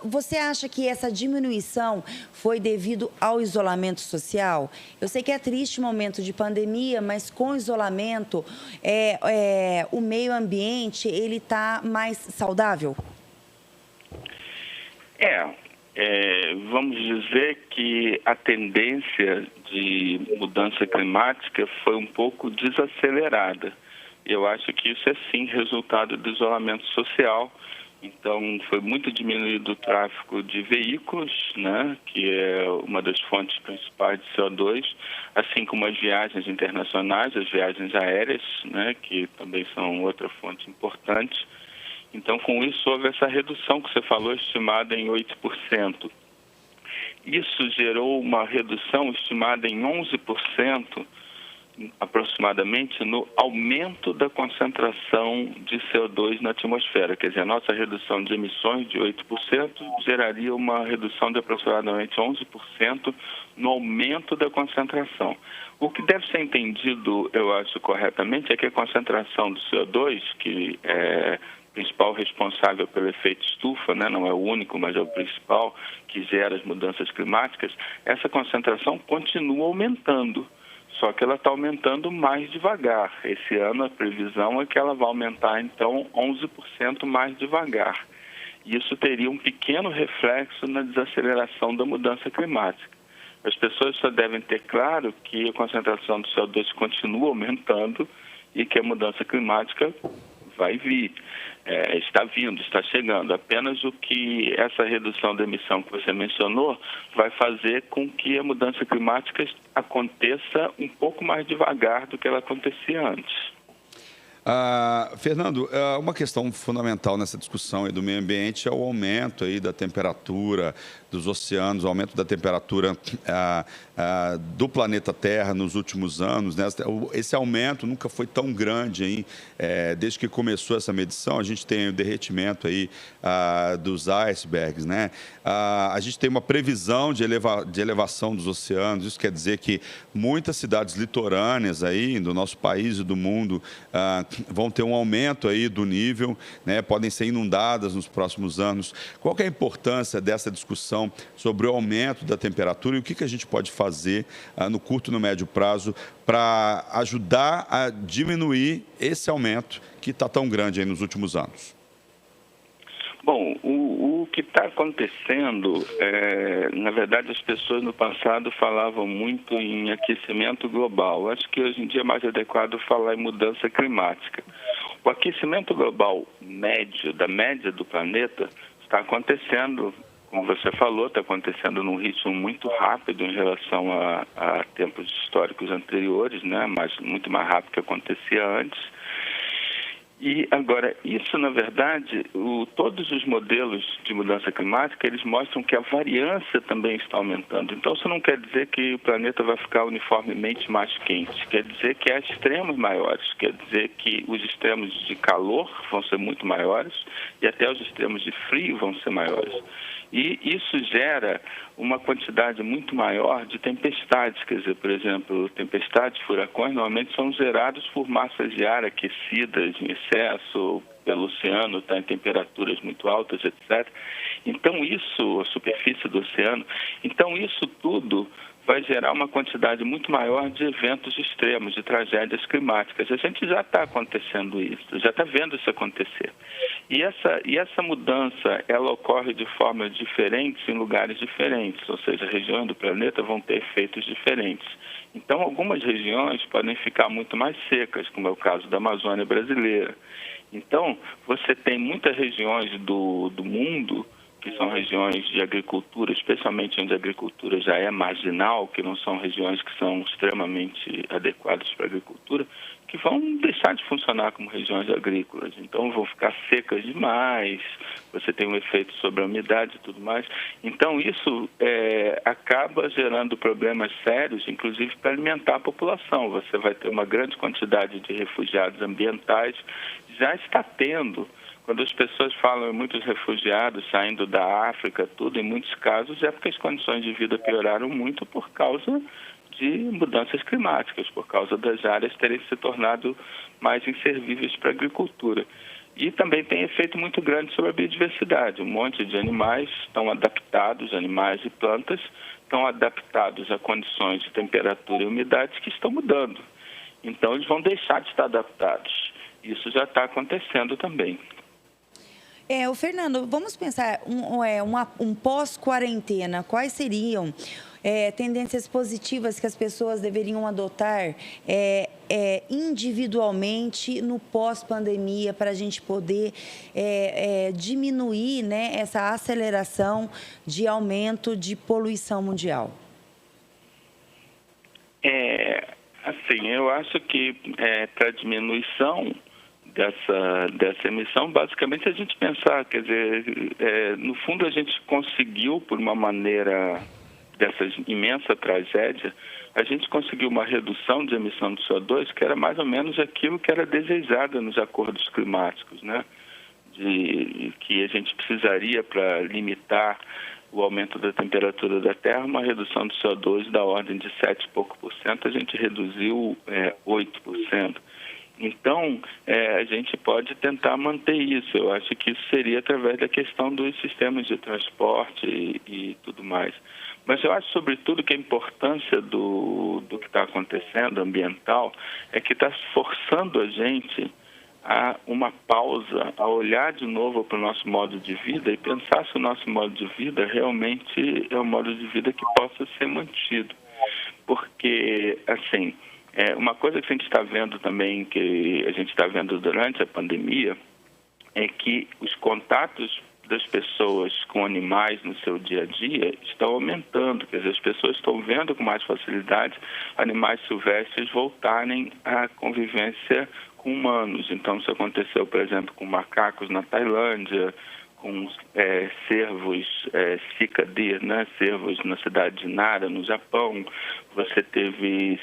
Você acha que essa diminuição foi devido ao isolamento social? Eu sei que é triste o momento de pandemia, mas com o isolamento, o meio ambiente ele está mais saudável? Vamos dizer que a tendência de mudança climática foi um pouco desacelerada. Eu acho que isso é sim resultado do isolamento social. Então, foi muito diminuído o tráfego de veículos, né, que é uma das fontes principais de CO2, assim como as viagens internacionais, as viagens aéreas, né, que também são outra fonte importante. Então, com isso, houve essa redução que você falou, estimada em 8%. Isso gerou uma redução estimada em 11%, aproximadamente, no aumento da concentração de CO2 na atmosfera. Quer dizer, a nossa redução de emissões de 8% geraria uma redução de aproximadamente 11% no aumento da concentração. O que deve ser entendido, eu acho, corretamente, é que a concentração do CO2, que é principal responsável pelo efeito estufa, né? Não é o único, mas é o principal que gera as mudanças climáticas, essa concentração continua aumentando, só que ela está aumentando mais devagar. Esse ano a previsão é que ela vai aumentar, então, 11% mais devagar. E isso teria um pequeno reflexo na desaceleração da mudança climática. As pessoas só devem ter claro que a concentração do CO2 continua aumentando e que a mudança climática vai vir, está vindo, está chegando. Apenas o que essa redução da emissão que você mencionou vai fazer com que a mudança climática aconteça um pouco mais devagar do que ela acontecia antes. Fernando, uma questão fundamental nessa discussão aí do meio ambiente é o aumento aí da temperatura dos oceanos, o aumento da temperatura do planeta Terra nos últimos anos, né? Esse aumento nunca foi tão grande aí, desde que começou essa medição. A gente tem o derretimento aí dos icebergs, né? A gente tem uma previsão de elevação dos oceanos. Isso quer dizer que muitas cidades litorâneas aí do nosso país e do mundo vão ter um aumento aí do nível, né? Podem ser inundadas nos próximos anos. Qual que é a importância dessa discussão sobre o aumento da temperatura e o que a gente pode fazer no curto e no médio prazo para ajudar a diminuir esse aumento que está tão grande aí nos últimos anos? Bom, o que está acontecendo, na verdade, as pessoas no passado falavam muito em aquecimento global. Acho que hoje em dia é mais adequado falar em mudança climática. O aquecimento global médio, da média do planeta, está acontecendo, como você falou, está acontecendo num ritmo muito rápido em relação a tempos históricos anteriores, né? Mas muito mais rápido que acontecia antes. E agora, isso, na verdade, todos os modelos de mudança climática, eles mostram que a variância também está aumentando. Então, isso não quer dizer que o planeta vai ficar uniformemente mais quente. Quer dizer que há extremos maiores. Quer dizer que os extremos de calor vão ser muito maiores e até os extremos de frio vão ser maiores. E isso gera uma quantidade muito maior de tempestades. Quer dizer, por exemplo, tempestades, furacões, normalmente são gerados por massas de ar aquecidas em excesso pelo oceano, está em temperaturas muito altas, etc. Então, isso, a superfície do oceano, então isso tudo vai gerar uma quantidade muito maior de eventos extremos, de tragédias climáticas. A gente já está acontecendo isso, já está vendo isso acontecer. E essa mudança, ela ocorre de formas diferentes em lugares diferentes, ou seja, regiões do planeta vão ter efeitos diferentes. Então, algumas regiões podem ficar muito mais secas, como é o caso da Amazônia brasileira. Então, você tem muitas regiões do mundo que são regiões de agricultura, especialmente onde a agricultura já é marginal, que não são regiões que são extremamente adequadas para a agricultura, que vão deixar de funcionar como regiões agrícolas. Então, vão ficar secas demais, você tem um efeito sobre a umidade e tudo mais. Então, isso acaba gerando problemas sérios, inclusive para alimentar a população. Você vai ter uma grande quantidade de refugiados ambientais, já está tendo. Quando as pessoas falam em muitos refugiados saindo da África, tudo, em muitos casos é porque as condições de vida pioraram muito por causa de mudanças climáticas, por causa das áreas terem se tornado mais inservíveis para a agricultura. E também tem efeito muito grande sobre a biodiversidade. Um monte de animais estão adaptados, animais e plantas, estão adaptados a condições de temperatura e umidade que estão mudando. Então, eles vão deixar de estar adaptados. Isso já está acontecendo também. O Fernando, vamos pensar um pós-quarentena. Quais seriam tendências positivas que as pessoas deveriam adotar individualmente no pós-pandemia para a gente poder diminuir, né, essa aceleração de aumento de poluição mundial? Assim, eu acho que para diminuição dessa emissão, basicamente a gente pensar, quer dizer, no fundo a gente conseguiu, por uma maneira dessa imensa tragédia, a gente conseguiu uma redução de emissão de CO2 que era mais ou menos aquilo que era desejado nos acordos climáticos, né? Que a gente precisaria para limitar o aumento da temperatura da Terra, uma redução de CO2 da ordem de 7 e pouco por cento, a gente reduziu 8%. Então, a gente pode tentar manter isso. Eu acho que isso seria através da questão dos sistemas de transporte e tudo mais. Mas eu acho, sobretudo, que a importância do que está acontecendo, ambiental, é que está forçando a gente a uma pausa, a olhar de novo para o nosso modo de vida e pensar se o nosso modo de vida realmente é um modo de vida que possa ser mantido. Porque, assim, uma coisa que a gente está vendo também, que a gente está vendo durante a pandemia, é que os contatos das pessoas com animais no seu dia a dia estão aumentando. Quer dizer, as pessoas estão vendo com mais facilidade animais silvestres voltarem à convivência com humanos. Então, isso aconteceu, por exemplo, com macacos na Tailândia, com cervos Sika Deer, né? Cervos na cidade de Nara, no Japão. Você teve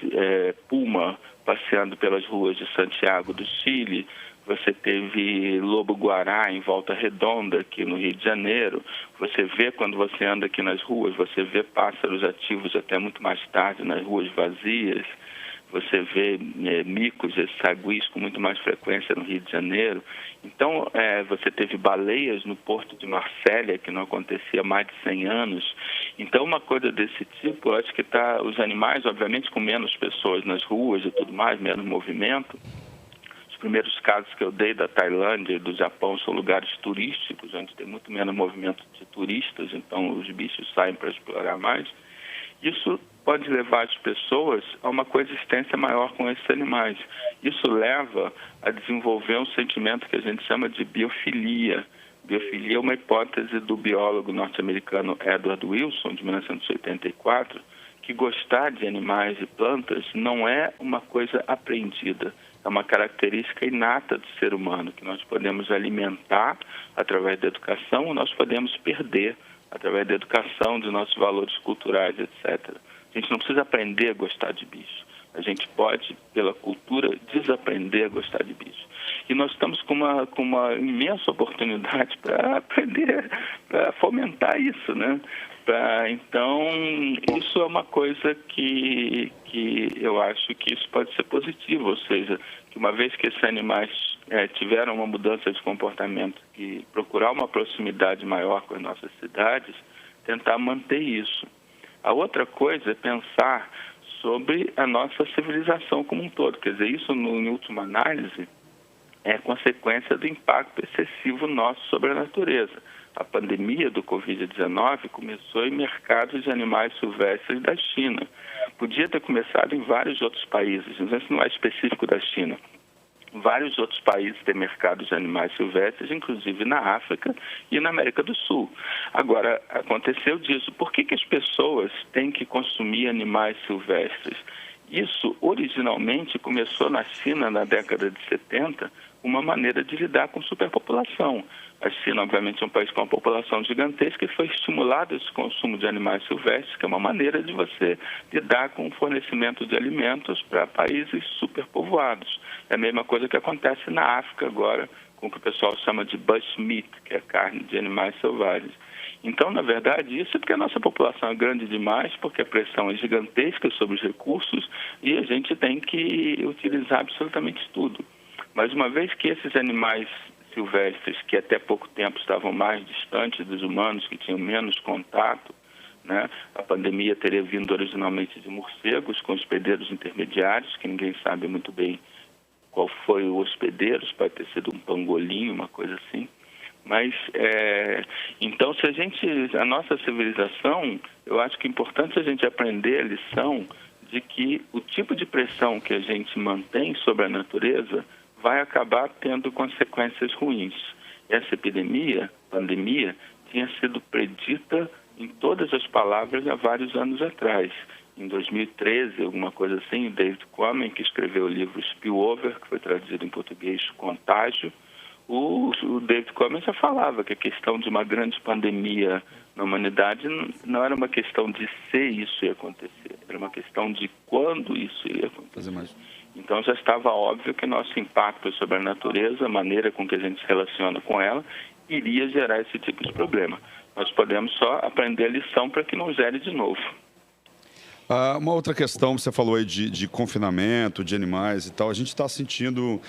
puma passeando pelas ruas de Santiago do Chile. Você teve lobo-guará em Volta Redonda, aqui no Rio de Janeiro. Você vê, quando você anda aqui nas ruas, você vê pássaros ativos até muito mais tarde nas ruas vazias. Você vê micos e saguis com muito mais frequência no Rio de Janeiro. Então, você teve baleias no Porto de Marsella, que não acontecia há mais de 100 anos. Então, uma coisa desse tipo, eu acho que os animais, obviamente, com menos pessoas nas ruas e tudo mais, menos movimento. Os primeiros casos que eu dei da Tailândia e do Japão são lugares turísticos, onde tem muito menos movimento de turistas, então os bichos saem para explorar mais. Isso pode levar as pessoas a uma coexistência maior com esses animais. Isso leva a desenvolver um sentimento que a gente chama de biofilia. Biofilia é uma hipótese do biólogo norte-americano Edward Wilson, de 1984, que gostar de animais e plantas não é uma coisa aprendida. É uma característica inata do ser humano, que nós podemos alimentar através da educação, ou nós podemos perder através da educação, dos nossos valores culturais, etc. A gente não precisa aprender a gostar de bicho. A gente pode, pela cultura, desaprender a gostar de bicho. E nós estamos com uma imensa oportunidade para aprender, para fomentar isso, né? Então, isso é uma coisa que eu acho que isso pode ser positivo, ou seja, que uma vez que esses animais tiveram uma mudança de comportamento e procurar uma proximidade maior com as nossas cidades, tentar manter isso. A outra coisa é pensar sobre a nossa civilização como um todo. Quer dizer, isso, em última análise, é consequência do impacto excessivo nosso sobre a natureza. A pandemia do Covid-19 começou em mercados de animais silvestres da China. Podia ter começado em vários outros países, mas isso não é específico da China. Vários outros países têm mercados de animais silvestres, inclusive na África e na América do Sul. Agora, aconteceu disso. Por que as pessoas têm que consumir animais silvestres? Isso, originalmente, começou na China na década de 70, uma maneira de lidar com superpopulação. A China, obviamente, é um país com uma população gigantesca e foi estimulado esse consumo de animais silvestres, que é uma maneira de você lidar com o fornecimento de alimentos para países superpovoados. É a mesma coisa que acontece na África agora, com o que o pessoal chama de bushmeat, que é carne de animais selvagens. Então, na verdade, isso é porque a nossa população é grande demais, porque a pressão é gigantesca sobre os recursos e a gente tem que utilizar absolutamente tudo. Mas uma vez que esses animais silvestres, que até pouco tempo estavam mais distantes dos humanos, que tinham menos contato, né? A pandemia teria vindo originalmente de morcegos com hospedeiros intermediários, que ninguém sabe muito bem qual foi o hospedeiro, pode ter sido um pangolim, uma coisa assim. Mas, então, a nossa civilização, eu acho que é importante a gente aprender a lição de que o tipo de pressão que a gente mantém sobre a natureza vai acabar tendo consequências ruins. Essa pandemia, tinha sido predita em todas as palavras há vários anos atrás. Em 2013, alguma coisa assim, o David Quammen, que escreveu o livro Spillover, que foi traduzido em português Contágio, o David Quammen já falava que a questão de uma grande pandemia na humanidade não era uma questão de se isso ia acontecer, era uma questão de quando isso ia acontecer. Então já estava óbvio que nosso impacto sobre a natureza, a maneira com que a gente se relaciona com ela, iria gerar esse tipo de problema. Nós podemos só aprender a lição para que não gere de novo. Uma outra questão, você falou aí de confinamento, de animais e tal, a gente está sentindo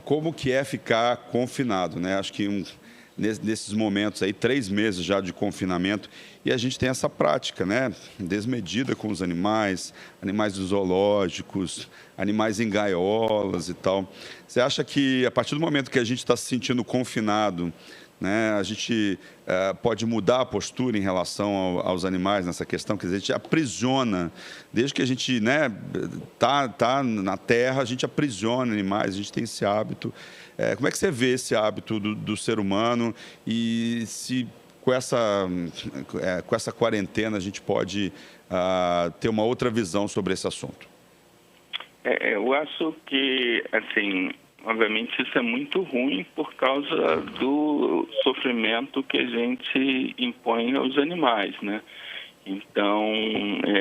como que é ficar confinado, né? Acho que nesses momentos aí, 3 meses já de confinamento, e a gente tem essa prática, né, desmedida com os animais zoológicos, animais em gaiolas e tal. Você acha que a partir do momento que a gente está se sentindo confinado, né, a gente pode mudar a postura em relação aos animais nessa questão? Quer dizer, a gente aprisiona, desde que a gente, né, tá na terra, a gente aprisiona animais, a gente tem esse hábito. Como é que você vê esse hábito do ser humano e se com essa quarentena a gente pode ter uma outra visão sobre esse assunto? Eu acho que, assim, obviamente isso é muito ruim por causa do sofrimento que a gente impõe aos animais, né? Então,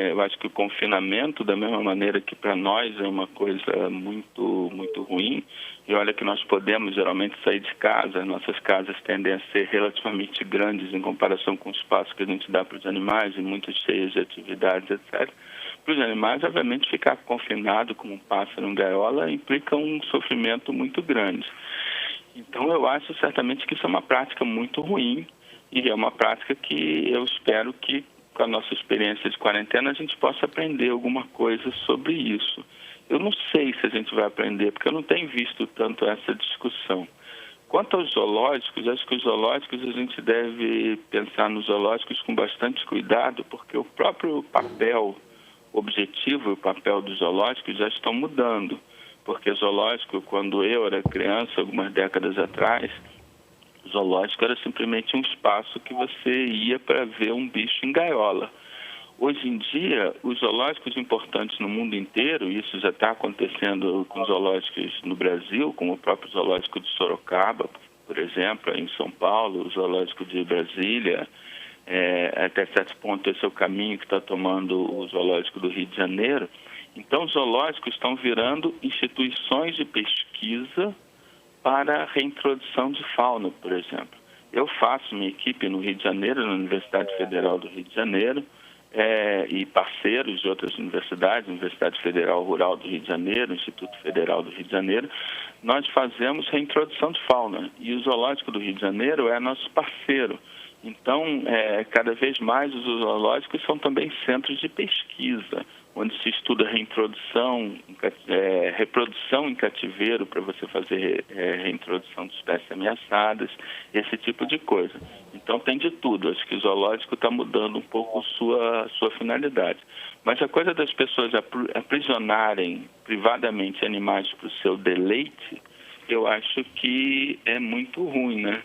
eu acho que o confinamento, da mesma maneira que para nós é uma coisa muito, muito ruim, e olha que nós podemos geralmente sair de casa, nossas casas tendem a ser relativamente grandes em comparação com o espaço que a gente dá para os animais, e muito cheias de atividades, etc. Para os animais, obviamente, ficar confinado como um pássaro em gaiola implica um sofrimento muito grande. Então, eu acho certamente que isso é uma prática muito ruim e é uma prática que eu espero que, com a nossa experiência de quarentena, a gente possa aprender alguma coisa sobre isso. Eu não sei se a gente vai aprender, porque eu não tenho visto tanto essa discussão. Quanto aos zoológicos, acho que os zoológicos a gente deve pensar nos zoológicos com bastante cuidado, porque o próprio papel objetivo e o papel dos zoológicos já estão mudando. Porque zoológico, quando eu era criança, algumas décadas atrás, zoológico era simplesmente um espaço que você ia para ver um bicho em gaiola. Hoje em dia, os zoológicos importantes no mundo inteiro, e isso já está acontecendo com zoológicos no Brasil, como o próprio zoológico de Sorocaba, por exemplo, em São Paulo, o zoológico de Brasília, até certo ponto esse é o caminho que está tomando o zoológico do Rio de Janeiro. Então, os zoológicos estão virando instituições de pesquisa para a reintrodução de fauna, por exemplo. Eu faço minha equipe no Rio de Janeiro, na Universidade Federal do Rio de Janeiro, e parceiros de outras universidades, Universidade Federal Rural do Rio de Janeiro, Instituto Federal do Rio de Janeiro, nós fazemos reintrodução de fauna. E o Zoológico do Rio de Janeiro é nosso parceiro. Então, cada vez mais os zoológicos são também centros de pesquisa, onde se estuda reprodução em cativeiro para você fazer reintrodução de espécies ameaçadas, esse tipo de coisa. Então tem de tudo. Acho que o zoológico está mudando um pouco sua finalidade. Mas a coisa das pessoas aprisionarem privadamente animais para o seu deleite, eu acho que é muito ruim, né?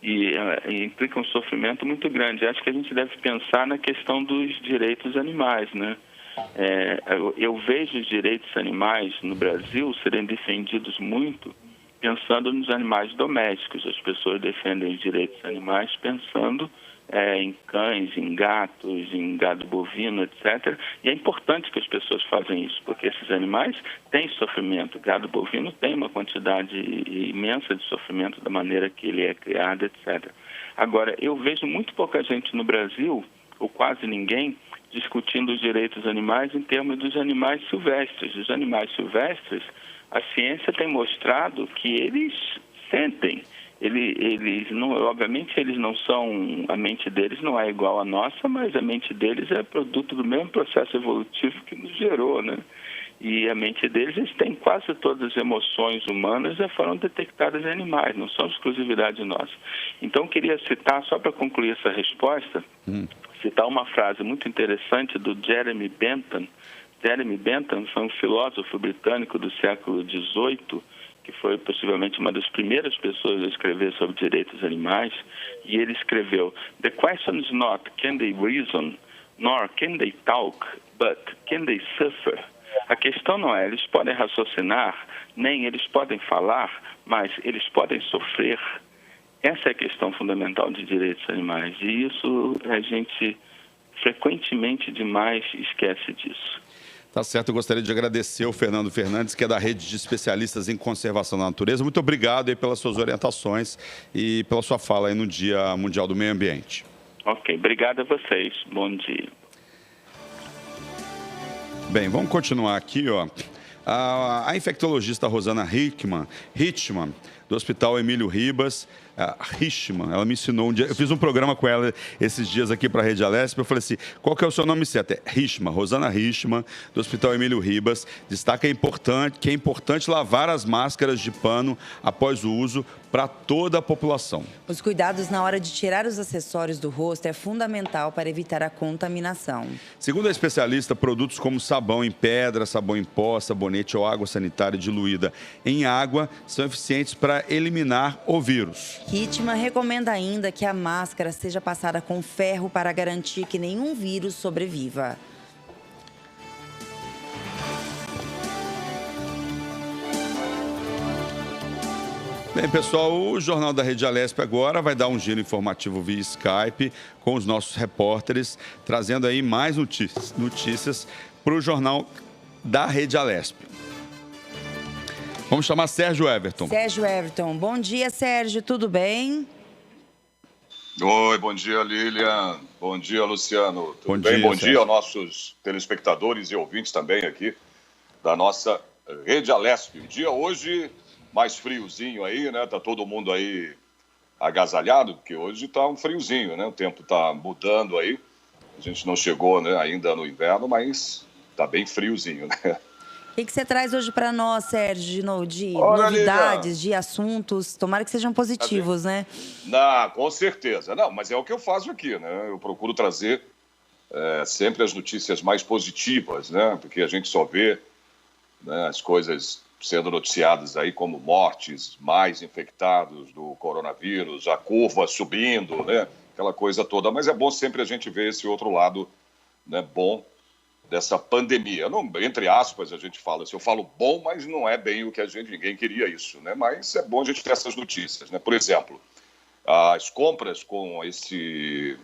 E implica um sofrimento muito grande. Acho que a gente deve pensar na questão dos direitos animais, né? Eu vejo os direitos animais no Brasil serem defendidos muito pensando nos animais domésticos. As pessoas defendem os direitos animais pensando em cães, em gatos, em gado bovino, etc. E é importante que as pessoas façam isso, porque esses animais têm sofrimento. O gado bovino tem uma quantidade imensa de sofrimento da maneira que ele é criado, etc. Agora, eu vejo muito pouca gente no Brasil, ou quase ninguém, discutindo os direitos animais em termos dos animais silvestres. Os animais silvestres, a ciência tem mostrado que eles sentem. Eles não, obviamente eles não são, a mente deles não é igual à nossa, mas a mente deles é produto do mesmo processo evolutivo que nos gerou, né? E a mente deles, eles têm quase todas as emoções humanas já foram detectadas em animais, não são exclusividade nossa. Então, eu queria citar, só para concluir essa resposta, citar uma frase muito interessante do Jeremy Bentham. Jeremy Bentham foi um filósofo britânico do século XVIII, que foi possivelmente uma das primeiras pessoas a escrever sobre direitos animais, e ele escreveu: "The question is not can they reason, nor can they talk, but can they suffer?" A questão não é eles podem raciocinar, nem eles podem falar, mas eles podem sofrer. Essa é a questão fundamental de direitos animais, e isso a gente frequentemente demais esquece disso. Tá certo, eu gostaria de agradecer ao Fernando Fernandes, que é da Rede de Especialistas em Conservação da Natureza. Muito obrigado aí pelas suas orientações e pela sua fala aí no Dia Mundial do Meio Ambiente. Ok, obrigado a vocês. Bom dia. Bem, vamos continuar aqui, ó. A infectologista Rosana Hickman do Hospital Emílio Ribas, a Richman. Ela me ensinou um dia, eu fiz um programa com ela esses dias aqui para a Rede Alesp, eu falei assim, qual que é o seu nome certo? É Richman, Rosana Richman, do Hospital Emílio Ribas, destaca que é importante lavar as máscaras de pano após o uso para toda a população. Os cuidados na hora de tirar os acessórios do rosto é fundamental para evitar a contaminação. Segundo a especialista, produtos como sabão em pedra, sabão em pó, sabonete ou água sanitária diluída em água são eficientes para eliminar o vírus. Hitman recomenda ainda que a máscara seja passada com ferro para garantir que nenhum vírus sobreviva. Bem, pessoal, o Jornal da Rede Alesp agora vai dar um giro informativo via Skype com os nossos repórteres, trazendo aí mais notícias para o Jornal da Rede Alesp. Vamos chamar Sérgio Everton. Sérgio Everton, bom dia, Sérgio, tudo bem? Oi, bom dia, Lilian. Bom dia, Luciano. Tudo bem? Bom dia aos nossos telespectadores e ouvintes também aqui da nossa Rede Alesp. Dia hoje mais friozinho aí, né? Tá todo mundo aí agasalhado, porque hoje tá um friozinho, né? O tempo tá mudando aí. A gente não chegou, né, ainda no inverno, mas tá bem friozinho, né? O que você traz hoje para nós, Sérgio, de Olha, novidades, Lívia, de assuntos? Tomara que sejam positivos, né? Não, com certeza. Não, mas é o que eu faço aqui, né? Eu procuro trazer sempre as notícias mais positivas, né? Porque a gente só vê, né, as coisas sendo noticiadas aí como mortes, mais infectados do coronavírus, a curva subindo, né? Aquela coisa toda. Mas é bom sempre a gente ver esse outro lado, né, bom dessa pandemia. Não, entre aspas, a gente fala, se eu falo bom, mas não é bem o que ninguém queria isso, né? Mas é bom a gente ter essas notícias, né? Por exemplo, as compras com esse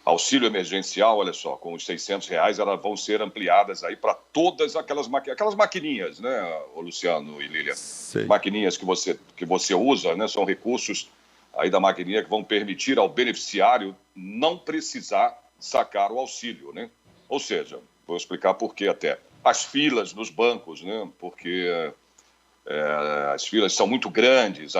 auxílio emergencial, olha só, com os R$600, elas vão ser ampliadas aí para todas aquelas maquininhas, né, Luciano e Lília? Sei. Maquininhas que você usa, né? São recursos aí da maquininha que vão permitir ao beneficiário não precisar sacar o auxílio, né? Ou seja, vou explicar por que até. As filas nos bancos, né? Porque as filas são muito grandes.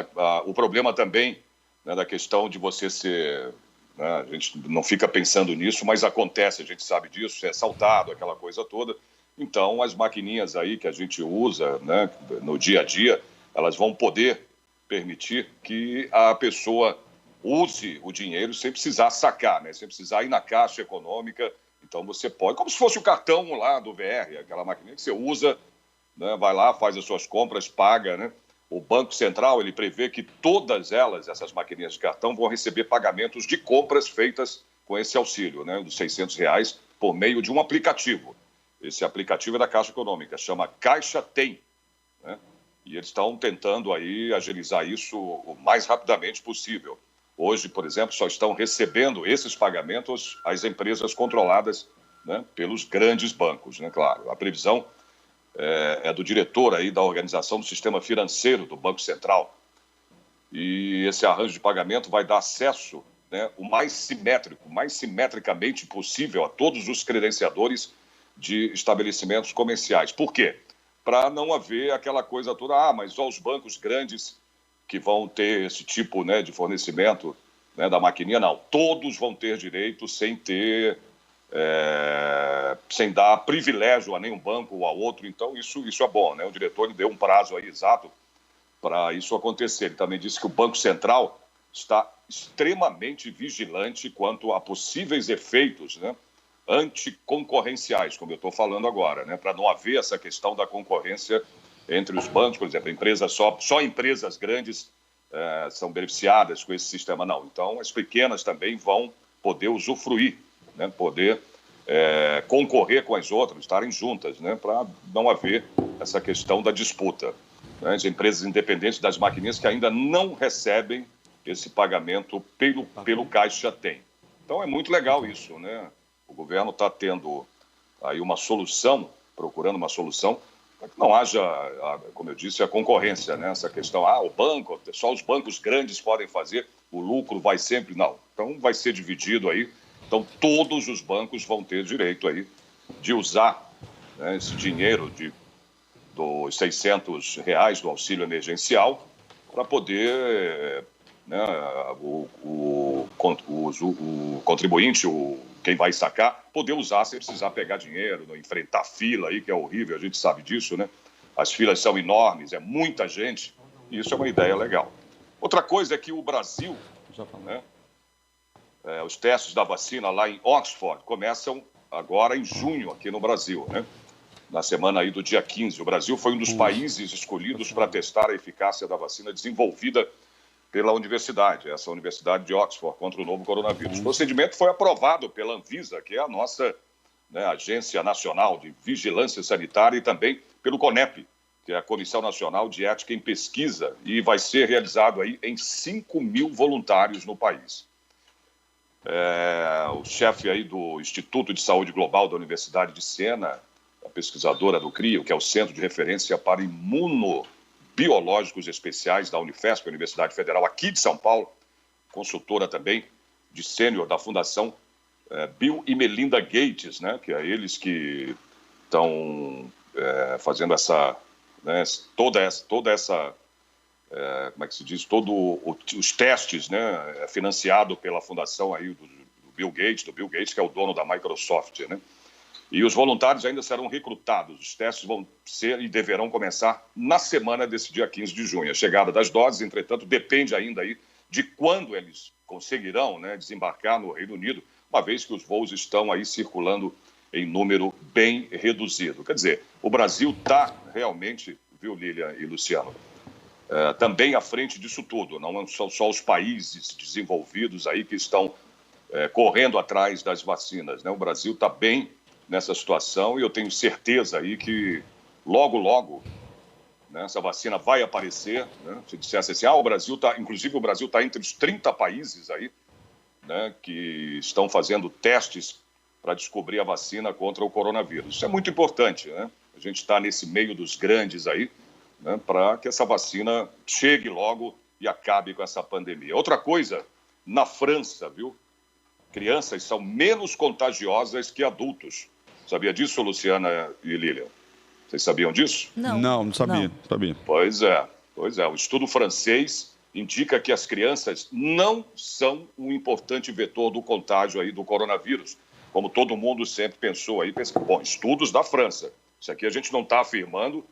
O problema também, né, da questão de você ser... Né, a gente não fica pensando nisso, mas acontece, a gente sabe disso, é assaltado, aquela coisa toda. Então, as maquininhas aí que a gente usa, né, no dia a dia, elas vão poder permitir que a pessoa use o dinheiro sem precisar sacar, né, sem precisar ir na Caixa Econômica. Então, você pode, como se fosse o cartão lá do VR, aquela maquininha que você usa, né, vai lá, faz as suas compras, paga, né? O Banco Central, ele prevê que todas elas, essas maquininhas de cartão, vão receber pagamentos de compras feitas com esse auxílio, né, dos R$600, por meio de um aplicativo. Esse aplicativo é da Caixa Econômica, chama Caixa Tem, né? E eles estão tentando aí agilizar isso o mais rapidamente possível. Hoje, por exemplo, só estão recebendo esses pagamentos as empresas controladas, né, pelos grandes bancos, né, claro. A previsão é do diretor aí da organização do sistema financeiro do Banco Central. E esse arranjo de pagamento vai dar acesso, né, o mais simetricamente possível a todos os credenciadores de estabelecimentos comerciais. Por quê? Para não haver aquela coisa toda, mas só os bancos grandes que vão ter esse tipo, né, de fornecimento, né, da maquininha. Não, todos vão ter direito sem dar privilégio a nenhum banco ou a outro. Então, isso é bom, né? O diretor lhe deu um prazo aí exato para isso acontecer. Ele também disse que o Banco Central está extremamente vigilante quanto a possíveis efeitos, né, anticoncorrenciais, como eu estou falando agora, né, para não haver essa questão da concorrência entre os bancos, por exemplo, só empresas grandes são beneficiadas com esse sistema. Não, então as pequenas também vão poder usufruir, né, poder concorrer com as outras, estarem juntas, né, para não haver essa questão da disputa, né, de empresas independentes das maquininhas que ainda não recebem esse pagamento pelo Caixa Tem. Então é muito legal isso, né? O governo está tendo aí uma solução, procurando uma solução, para que não haja, como eu disse, a concorrência, né? Essa questão, o banco, só os bancos grandes podem fazer, o lucro vai sempre... Não, então vai ser dividido aí. Então todos os bancos vão ter direito aí de usar, né, esse dinheiro dos R$600 do auxílio emergencial para poder, né, o contribuinte, quem vai sacar, poder usar sem precisar pegar dinheiro, não enfrentar fila aí, que é horrível, a gente sabe disso, né? As filas são enormes, é muita gente, e isso é uma ideia legal. Outra coisa é que o Brasil, né, os testes da vacina lá em Oxford começam agora em junho aqui no Brasil, né? Na semana aí do dia 15. O Brasil foi um dos países escolhidos para testar a eficácia da vacina desenvolvida pela universidade, essa Universidade de Oxford, contra o novo coronavírus. O procedimento foi aprovado pela Anvisa, que é a nossa, né, Agência Nacional de Vigilância Sanitária, e também pelo CONEP, que é a Comissão Nacional de Ética em Pesquisa, e vai ser realizado aí em 5.000 voluntários no país. O chefe aí do Instituto de Saúde Global da Universidade de Siena, a pesquisadora do CRIO, que é o Centro de Referência para Imunobiológicos Especiais da Unifesp, Universidade Federal aqui de São Paulo, consultora também de sênior da Fundação Bill e Melinda Gates, né, que é eles que estão fazendo essa, né, toda essa como é que se diz, os testes, né, financiado pela fundação aí do Bill Gates, que é o dono da Microsoft, né? E os voluntários ainda serão recrutados. Os testes vão ser e deverão começar na semana desse dia 15 de junho. A chegada das doses, entretanto, depende ainda aí de quando eles conseguirão, né, desembarcar no Reino Unido, uma vez que os voos estão aí circulando em número bem reduzido. Quer dizer, o Brasil está realmente, viu, Lília e Luciano, também à frente disso tudo. Não são só os países desenvolvidos aí que estão correndo atrás das vacinas, né? O Brasil está bem nessa situação e eu tenho certeza aí que logo, logo, né, essa vacina vai aparecer, né? Se dissesse assim, o Brasil está, inclusive o Brasil está entre os 30 países aí, né, que estão fazendo testes para descobrir a vacina contra o coronavírus. Isso é muito importante, né? A gente está nesse meio dos grandes aí, né, para que essa vacina chegue logo e acabe com essa pandemia. Outra coisa, na França, viu? Crianças são menos contagiosas que adultos. Sabia disso, Luciana e Lilian? Vocês sabiam disso? Não sabia. Pois é. O estudo francês indica que as crianças não são um importante vetor do contágio aí do coronavírus, como todo mundo sempre pensou aí. Bom, estudos da França. Isso aqui a gente não está afirmando,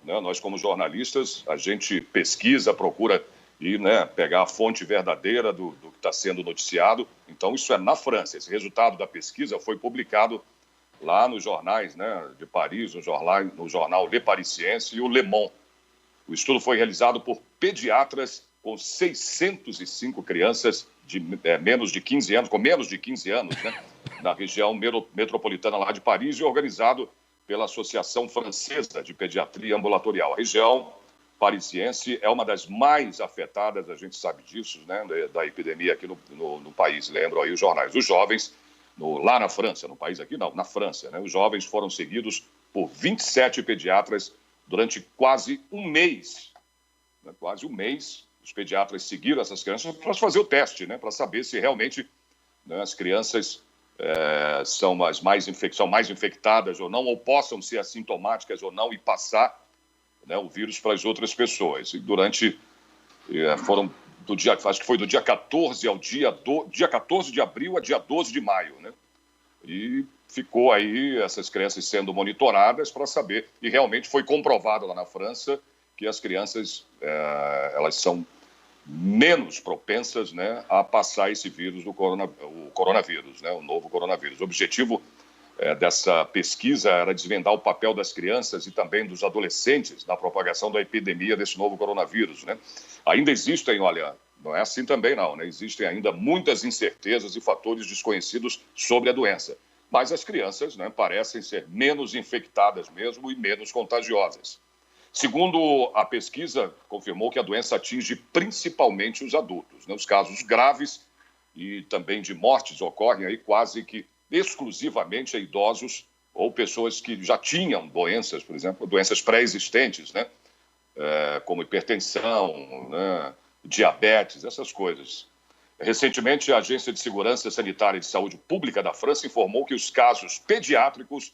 né? Nós, como jornalistas, a gente pesquisa, procura e, né, pegar a fonte verdadeira do que está sendo noticiado. Então, isso é na França. Esse resultado da pesquisa foi publicado lá nos jornais, né, de Paris, no jornal Le Parisiense e o Le Monde. O estudo foi realizado por pediatras com 605 crianças de menos de 15 anos, né, na região metropolitana lá de Paris, e organizado pela Associação Francesa de Pediatria Ambulatorial. A região parisiense é uma das mais afetadas, a gente sabe disso, né, da epidemia aqui no país. Lembram aí os jornais. Os jovens, lá na França, no país aqui não, na França, né, os jovens foram seguidos por 27 pediatras durante quase um mês. Né, quase um mês, os pediatras seguiram essas crianças para fazer o teste, né, para saber se realmente, né, as crianças são mais infectadas ou não, ou possam ser assintomáticas ou não e passar, né, o vírus para as outras pessoas. E durante, foram acho que foi do dia 14 ao dia 14 de abril a dia 12 de maio, né? E ficou aí essas crianças sendo monitoradas para saber, e realmente foi comprovado lá na França que as crianças, elas são menos propensas, né, a passar esse vírus o coronavírus, né, o novo coronavírus. O objetivo dessa pesquisa era desvendar o papel das crianças e também dos adolescentes na propagação da epidemia desse novo coronavírus, né? Ainda existem, olha, não é assim também não, né? Existem ainda muitas incertezas e fatores desconhecidos sobre a doença, mas as crianças, né, parecem ser menos infectadas mesmo e menos contagiosas. Segundo a pesquisa, confirmou que a doença atinge principalmente os adultos, né? Os casos graves e também de mortes ocorrem aí quase que exclusivamente a idosos ou pessoas que já tinham doenças, por exemplo, doenças pré-existentes, né? Como hipertensão, né? Diabetes, essas coisas. Recentemente, a Agência de Segurança Sanitária e de Saúde Pública da França informou que os casos pediátricos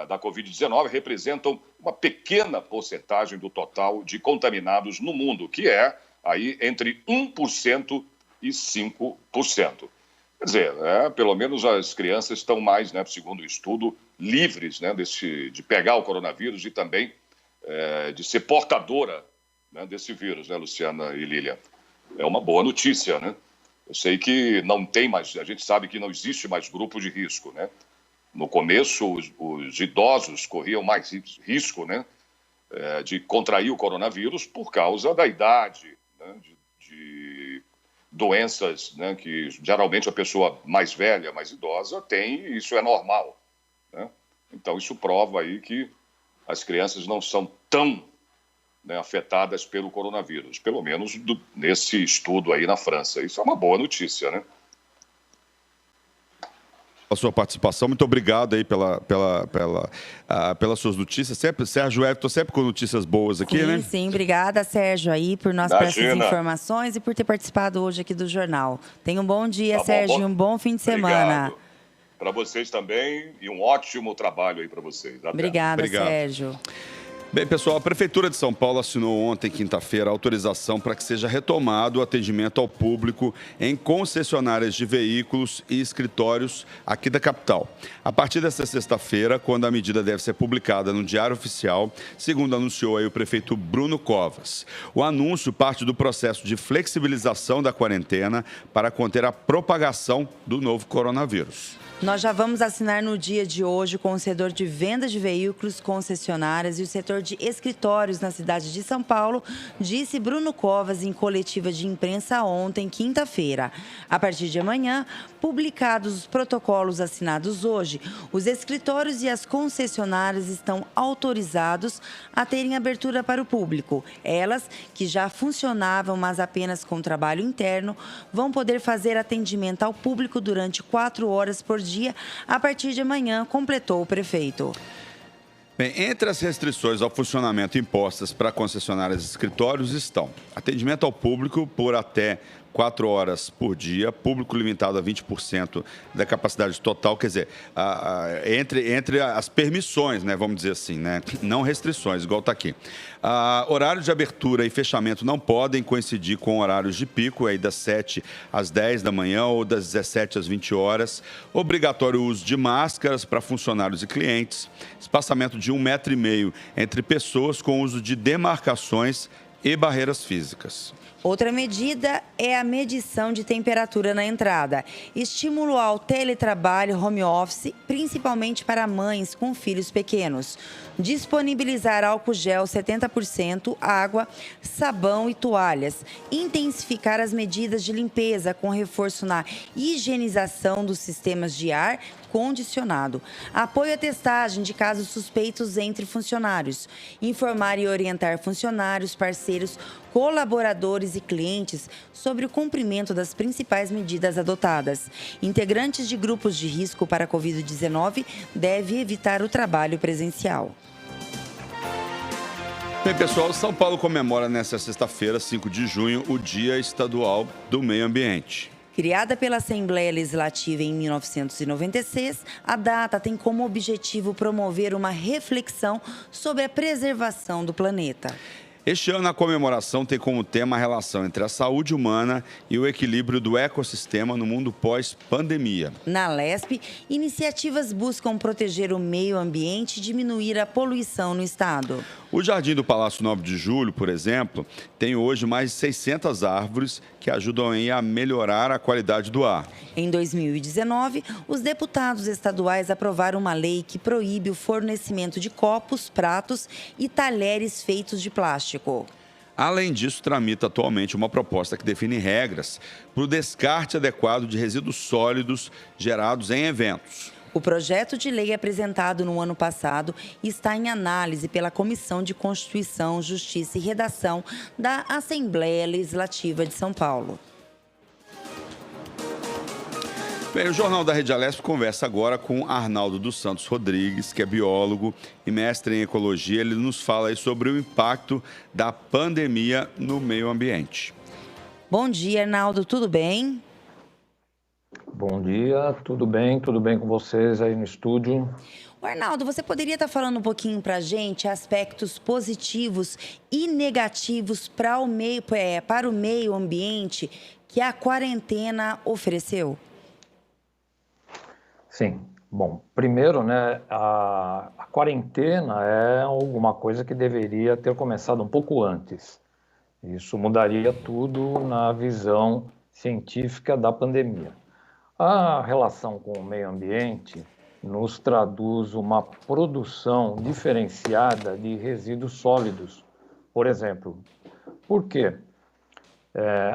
da Covid-19 representam uma pequena porcentagem do total de contaminados no mundo, que é aí entre 1% e 5%. Quer dizer, pelo menos as crianças estão mais, né, segundo o estudo, livres, né, de pegar o coronavírus e também de ser portadora, né, desse vírus, né, Luciana e Lília? É uma boa notícia, né? Eu sei que não tem mais, a gente sabe que não existe mais grupo de risco, né? No começo, os idosos corriam mais risco, né, de contrair o coronavírus por causa da idade, né, de doenças, né, que geralmente a pessoa mais velha, mais idosa tem, e isso é normal, né? Então, isso prova aí que as crianças não são tão, né, afetadas pelo coronavírus, pelo menos nesse estudo aí na França. Isso é uma boa notícia, né? A sua participação, muito obrigado aí pelas suas notícias. Sempre, Sérgio Everton, sempre com notícias boas aqui, sim, né? Sim, obrigada, Sérgio, aí, por nós essas informações e por ter participado hoje aqui do jornal. Tenha um bom dia, Sérgio, e um bom fim de semana. Para vocês também e um ótimo trabalho aí para vocês. Até. Obrigada, Sérgio. Bem, pessoal, a Prefeitura de São Paulo assinou ontem, quinta-feira, a autorização para que seja retomado o atendimento ao público em concessionárias de veículos e escritórios aqui da capital. A partir desta sexta-feira, quando a medida deve ser publicada no Diário Oficial, segundo anunciou aí o prefeito Bruno Covas. O anúncio parte do processo de flexibilização da quarentena para conter a propagação do novo coronavírus. Nós já vamos assinar no dia de hoje com o setor de vendas de veículos, concessionárias e o setor de escritórios na cidade de São Paulo, disse Bruno Covas em coletiva de imprensa ontem, quinta-feira. A partir de amanhã, publicados os protocolos assinados hoje, os escritórios e as concessionárias estão autorizados a terem abertura para o público. Elas, que já funcionavam, mas apenas com trabalho interno, vão poder fazer atendimento ao público durante 4 horas por dia, a partir de amanhã, completou o prefeito. Bem, entre as restrições ao funcionamento impostas para concessionárias e escritórios estão atendimento ao público por até 4 horas por dia, público limitado a 20% da capacidade total, quer dizer, entre as permissões, né, vamos dizer assim, né, não restrições, igual está aqui. Horários de abertura e fechamento não podem coincidir com horários de pico, aí das 7 às 10 da manhã ou das 17 às 20 horas. Obrigatório uso de máscaras para funcionários e clientes, espaçamento de 1,5 metro entre pessoas com uso de demarcações e barreiras físicas. Outra medida é a medição de temperatura na entrada. Estímulo ao teletrabalho home office, principalmente para mães com filhos pequenos. Disponibilizar álcool gel 70%, água, sabão e toalhas. Intensificar as medidas de limpeza com reforço na higienização dos sistemas de ar condicionado. Apoio à testagem de casos suspeitos entre funcionários. Informar e orientar funcionários, parceiros, colaboradores e clientes sobre o cumprimento das principais medidas adotadas. Integrantes de grupos de risco para a Covid-19 devem evitar o trabalho presencial. Bem, pessoal, São Paulo comemora nesta sexta-feira, 5 de junho, o Dia Estadual do Meio Ambiente. Criada pela Assembleia Legislativa em 1996, a data tem como objetivo promover uma reflexão sobre a preservação do planeta. Este ano, a comemoração tem como tema a relação entre a saúde humana e o equilíbrio do ecossistema no mundo pós-pandemia. Na LESP, iniciativas buscam proteger o meio ambiente e diminuir a poluição no estado. O Jardim do Palácio 9 de Julho, por exemplo, tem hoje mais de 600 árvores que ajudam a melhorar a qualidade do ar. Em 2019, os deputados estaduais aprovaram uma lei que proíbe o fornecimento de copos, pratos e talheres feitos de plástico. Além disso, tramita atualmente uma proposta que define regras para o descarte adequado de resíduos sólidos gerados em eventos. O projeto de lei apresentado no ano passado está em análise pela Comissão de Constituição, Justiça e Redação da Assembleia Legislativa de São Paulo. Bem, o Jornal da Rede Alesp conversa agora com Arnaldo dos Santos Rodrigues, que é biólogo e mestre em ecologia. Ele nos fala aí sobre o impacto da pandemia no meio ambiente. Bom dia, Arnaldo, tudo bem? Bom dia, tudo bem? Tudo bem com vocês aí no estúdio? O Arnaldo, você poderia estar falando um pouquinho para a gente aspectos positivos e negativos para o meio ambiente que a quarentena ofereceu? Sim. Bom, primeiro, né, a quarentena é alguma coisa que deveria ter começado um pouco antes. Isso mudaria tudo na visão científica da pandemia. A relação com o meio ambiente nos traduz uma produção diferenciada de resíduos sólidos. Por exemplo, por quê?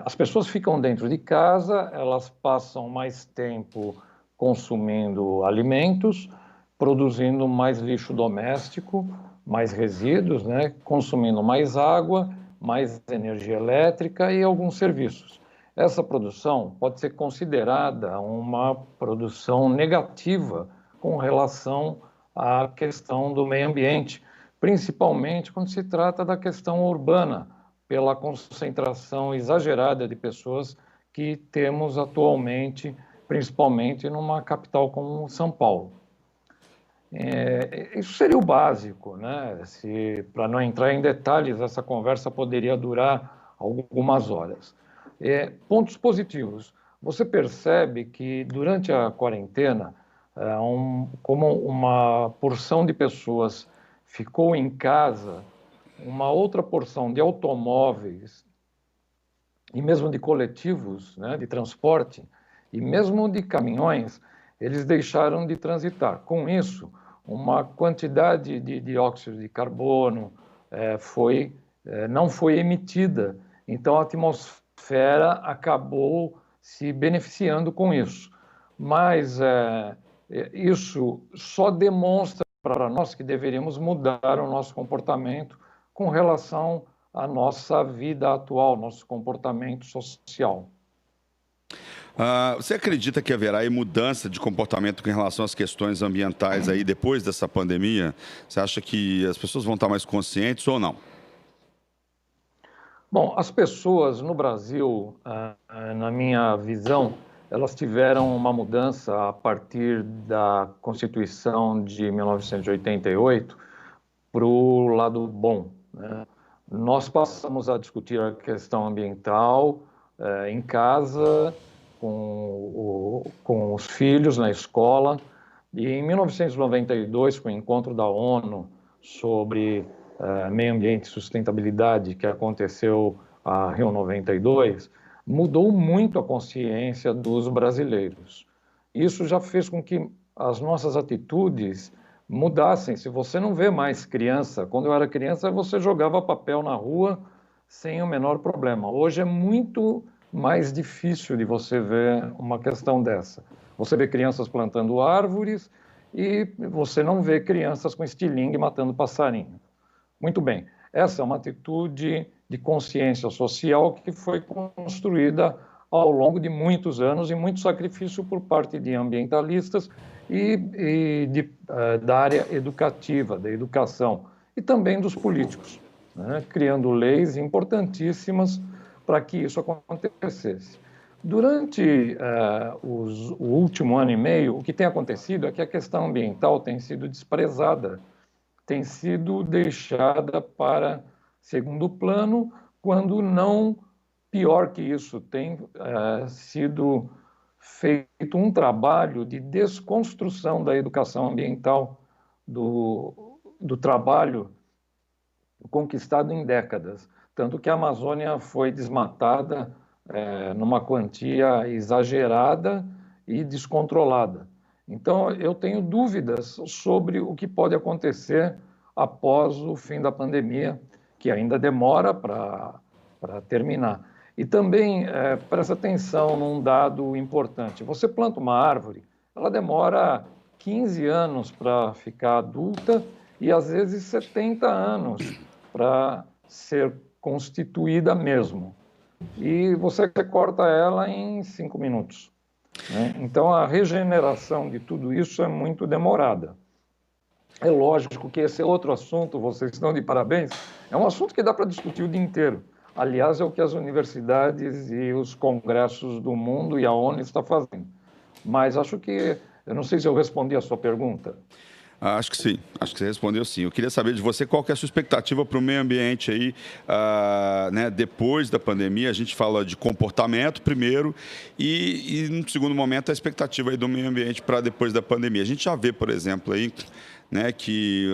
As pessoas ficam dentro de casa, elas passam mais tempo consumindo alimentos, produzindo mais lixo doméstico, mais resíduos, né? Consumindo mais água, mais energia elétrica e alguns serviços. Essa produção pode ser considerada uma produção negativa com relação à questão do meio ambiente, principalmente quando se trata da questão urbana, pela concentração exagerada de pessoas que temos atualmente, principalmente numa capital como São Paulo. Isso seria o básico, né? Para não entrar em detalhes, essa conversa poderia durar algumas horas. Pontos positivos. Você percebe que durante a quarentena, como uma porção de pessoas ficou em casa, uma outra porção de automóveis e mesmo de coletivos, né, de transporte, e mesmo de caminhões, eles deixaram de transitar. Com isso, uma quantidade de dióxido de carbono não foi emitida. Então, a atmosfera acabou se beneficiando com isso. Mas isso só demonstra para nós que deveríamos mudar o nosso comportamento com relação à nossa vida atual, nosso comportamento social. Você acredita que haverá aí mudança de comportamento com relação às questões ambientais aí depois dessa pandemia? Você acha que as pessoas vão estar mais conscientes ou não? Bom, as pessoas no Brasil, na minha visão, elas tiveram uma mudança a partir da Constituição de 1988 para o lado bom, né? Nós passamos a discutir a questão ambiental em casa, com os filhos na escola, e em 1992, com o encontro da ONU sobre meio ambiente e sustentabilidade, que aconteceu a Rio 92, mudou muito a consciência dos brasileiros. Isso já fez com que as nossas atitudes mudassem. Se você não vê mais criança, quando eu era criança você jogava papel na rua sem o menor problema. Hoje é muito mais difícil de você ver uma questão dessa. Você vê crianças plantando árvores e você não vê crianças com estilingue matando passarinho. Muito bem, essa é uma atitude de consciência social que foi construída ao longo de muitos anos e muito sacrifício por parte de ambientalistas da área educativa, da educação, e também dos políticos, né, criando leis importantíssimas para que isso acontecesse. Durante o último ano e meio, o que tem acontecido é que a questão ambiental tem sido desprezada, tem sido deixada para segundo plano, quando não, pior que isso, tem sido feito um trabalho de desconstrução da educação ambiental, do trabalho conquistado em décadas. Tanto que a Amazônia foi desmatada numa quantia exagerada e descontrolada. Então, eu tenho dúvidas sobre o que pode acontecer após o fim da pandemia, que ainda demora para terminar. E também presta atenção num dado importante. Você planta uma árvore, ela demora 15 anos para ficar adulta e às vezes 70 anos para ser constituída mesmo. E você corta ela em 5 minutos. Né? Então, a regeneração de tudo isso é muito demorada. É lógico que esse é outro assunto, vocês estão de parabéns, é um assunto que dá para discutir o dia inteiro. Aliás, é o que as universidades e os congressos do mundo e a ONU estão fazendo. Mas acho que, eu não sei se eu respondi a sua pergunta. Acho que sim, acho que você respondeu sim. Eu queria saber de você qual que é a sua expectativa para o meio ambiente aí, né, depois da pandemia. A gente fala de comportamento primeiro e no segundo momento, a expectativa aí do meio ambiente para depois da pandemia. A gente já vê, por exemplo, aí, né, que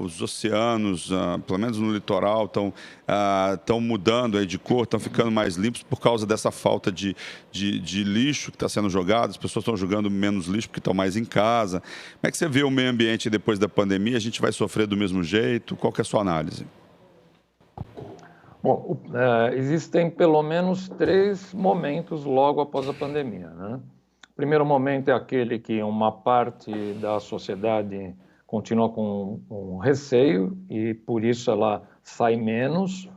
os oceanos, pelo menos no litoral, estão mudando aí de cor, estão ficando mais limpos por causa dessa falta de lixo que está sendo jogado. As pessoas estão jogando menos lixo porque estão mais em casa. Como é que você vê o meio ambiente depois da pandemia? A gente vai sofrer do mesmo jeito? Qual que é a sua análise? Bom, existem pelo menos 3 momentos logo após a pandemia, né? O primeiro momento é aquele que uma parte da sociedade continua com um receio e por isso ela sai menos,